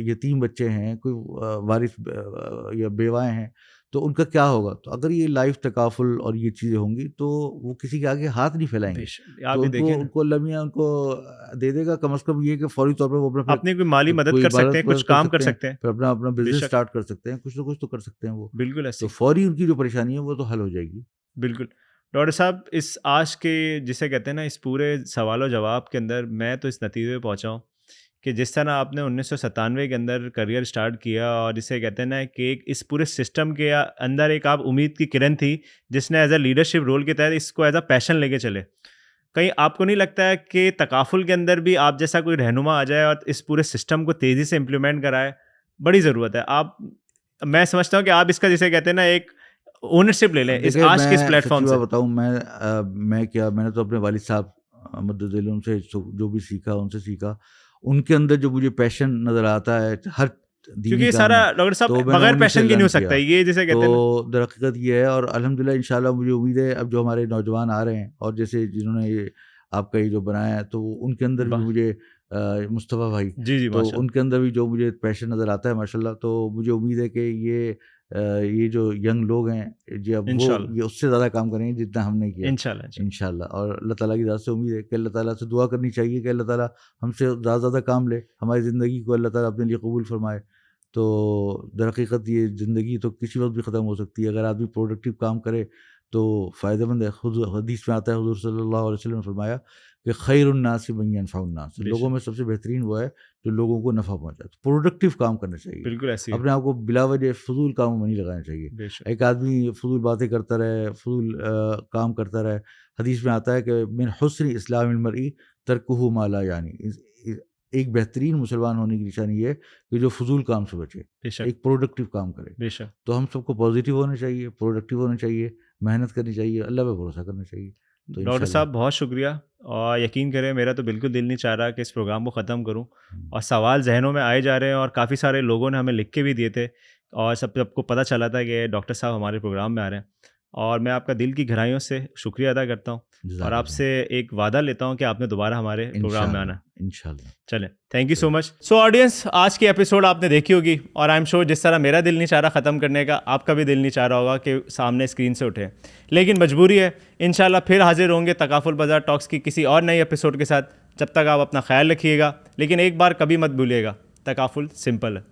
یتیم بچے ہیں، کوئی وارث یا بیوائیں ہیں، تو ان کا کیا ہوگا؟ تو اگر یہ لائف تکافل اور یہ چیزیں ہوں گی تو وہ کسی کے آگے ہاتھ نہیں پھیلائیں گے. آپ تو بھی دیکھیں ان کو اللہ میاں ان کو دے دے گا، کم از کم یہ کہ فوری طور پہ وہ اپنا اپنی کوئی مالی مدد کوئی کر سکتے عبادت ہیں، کچھ کام کر سکتے ہیں، پھر اپنا بزنس اسٹارٹ کر سکتے ہیں، کچھ نہ کچھ تو کر سکتے ہیں وہ. بالکل ایسے تو فوری ان کی جو پریشانی ہے وہ تو حل ہو جائے گی. بالکل. ڈاکٹر صاحب اس آج کے جسے کہتے ہیں نا اس پورے سوال و جواب کے اندر میں تو اس نتیجے پہ پہنچا ہوں کہ جس طرح آپ نے 1997 کے اندر کریئر سٹارٹ کیا اور جسے کہتے ہیں نا کہ ایک اس پورے سسٹم کے اندر ایک آپ امید کی کرن تھی جس نے ایز اے لیڈرشپ رول کے تحت اس کو ایز اے پیشن لے کے چلے. کہیں آپ کو نہیں لگتا ہے کہ تکافل کے اندر بھی آپ جیسا کوئی رہنما آ جائے اور اس پورے سسٹم کو تیزی سے امپلیمنٹ کرائے؟ بڑی ضرورت ہے. میں سمجھتا ہوں کہ آپ اس کا جسے کہتے ہیں نا ایک اونرشپ لے لیں اس آج کے اس پلیٹ فارم سے. بتاؤں میں نے تو اپنے والد صاحب مدد علم سے جو بھی سیکھا ان سے سیکھا. ان کے اندر جو مجھے پیشن نظر آتا ہے ہر کیونکہ یہ سارا ڈاکٹر صاحب بغیر پیشن کی نہیں ہو سکتا یہ جیسے کہتے ہیں. تو در حقیقت یہ ہے اور الحمدللہ انشاءاللہ مجھے امید ہے اب جو ہمارے نوجوان آ رہے ہیں اور جیسے جنہوں نے یہ آپ کا یہ جو بنایا ہے تو ان کے اندر بھی مجھے مصطفیٰ بھائی جی تو ان کے اندر بھی جو مجھے پیشن نظر آتا ہے ماشاءاللہ. تو مجھے امید ہے کہ یہ جو ینگ لوگ ہیں جی اب وہ یہ اس سے زیادہ کام کریں گے جتنا ہم نے کیا انشاءاللہ. اور اللہ تعالیٰ کی ذات سے امید ہے کہ اللہ تعالیٰ سے دعا کرنی چاہیے کہ اللہ تعالیٰ ہم سے زیادہ زیادہ کام لے، ہماری زندگی کو اللہ تعالیٰ اپنے لیے قبول فرمائے. تو در حقیقت یہ زندگی تو کسی وقت بھی ختم ہو سکتی ہے. اگر آدمی پروڈکٹیو کام کرے تو فائدہ مند ہے. خود حدیث میں آتا ہے حضور صلی اللہ علیہ وسلم نے فرمایا کہ خیر الناس من ينفع الناس، لوگوں میں سب سے بہترین وہ ہے جو لوگوں کو نفع پہنچاتا ہے. پروڈکٹیو کام کرنا چاہیے، بالکل ایسے اپنے آپ کو بلا وجہ فضول کاموں میں نہیں لگانا چاہیے. ایک آدمی فضول باتیں کرتا رہے، فضول کام کرتا رہے. حدیث میں آتا ہے کہ من حسن اسلام المرء ترکہ ما لا یعنی، ایک بہترین مسلمان ہونے کی نشانی یہ ہے کہ جو فضول کام سے بچے، ایک پروڈکٹیو کام کرے. تو ہم سب کو پازیٹیو ہونا چاہیے، پروڈکٹیو ہونا چاہیے، محنت کرنی چاہیے، اللہ پہ بھروسہ کرنا چاہیے. ڈاکٹر صاحب بہت شکریہ. اور یقین کریں میرا تو بالکل دل نہیں چاہ رہا کہ اس پروگرام کو ختم کروں، اور سوال ذہنوں میں آئے جا رہے ہیں اور کافی سارے لوگوں نے ہمیں لکھ کے بھی دیے تھے اور سب کو پتہ چلا تھا کہ ڈاکٹر صاحب ہمارے پروگرام میں آ رہے ہیں. اور میں آپ کا دل کی گہرائیوں سے شکریہ ادا کرتا ہوں اور آپ سے ایک وعدہ لیتا ہوں کہ آپ نے دوبارہ ہمارے پروگرام میں آنا انشاءاللہ. چلیں thank you so much. So audience آج کی ایپیسوڈ آپ نے دیکھی ہوگی اور آئی ایم شیور جس طرح میرا دل نہیں چاہ رہا ختم کرنے کا، آپ کا بھی دل نہیں چاہ رہا ہوگا کہ سامنے اسکرین سے اٹھے، لیکن مجبوری ہے. انشاءاللہ پھر حاضر ہوں گے تکافل بازار ٹاکس کی کسی اور نئی ایپیسوڈ کے ساتھ. جب تک آپ اپنا خیال رکھیے گا، لیکن ایک بار کبھی مت بھولیے گا تکافل سمپل ہے.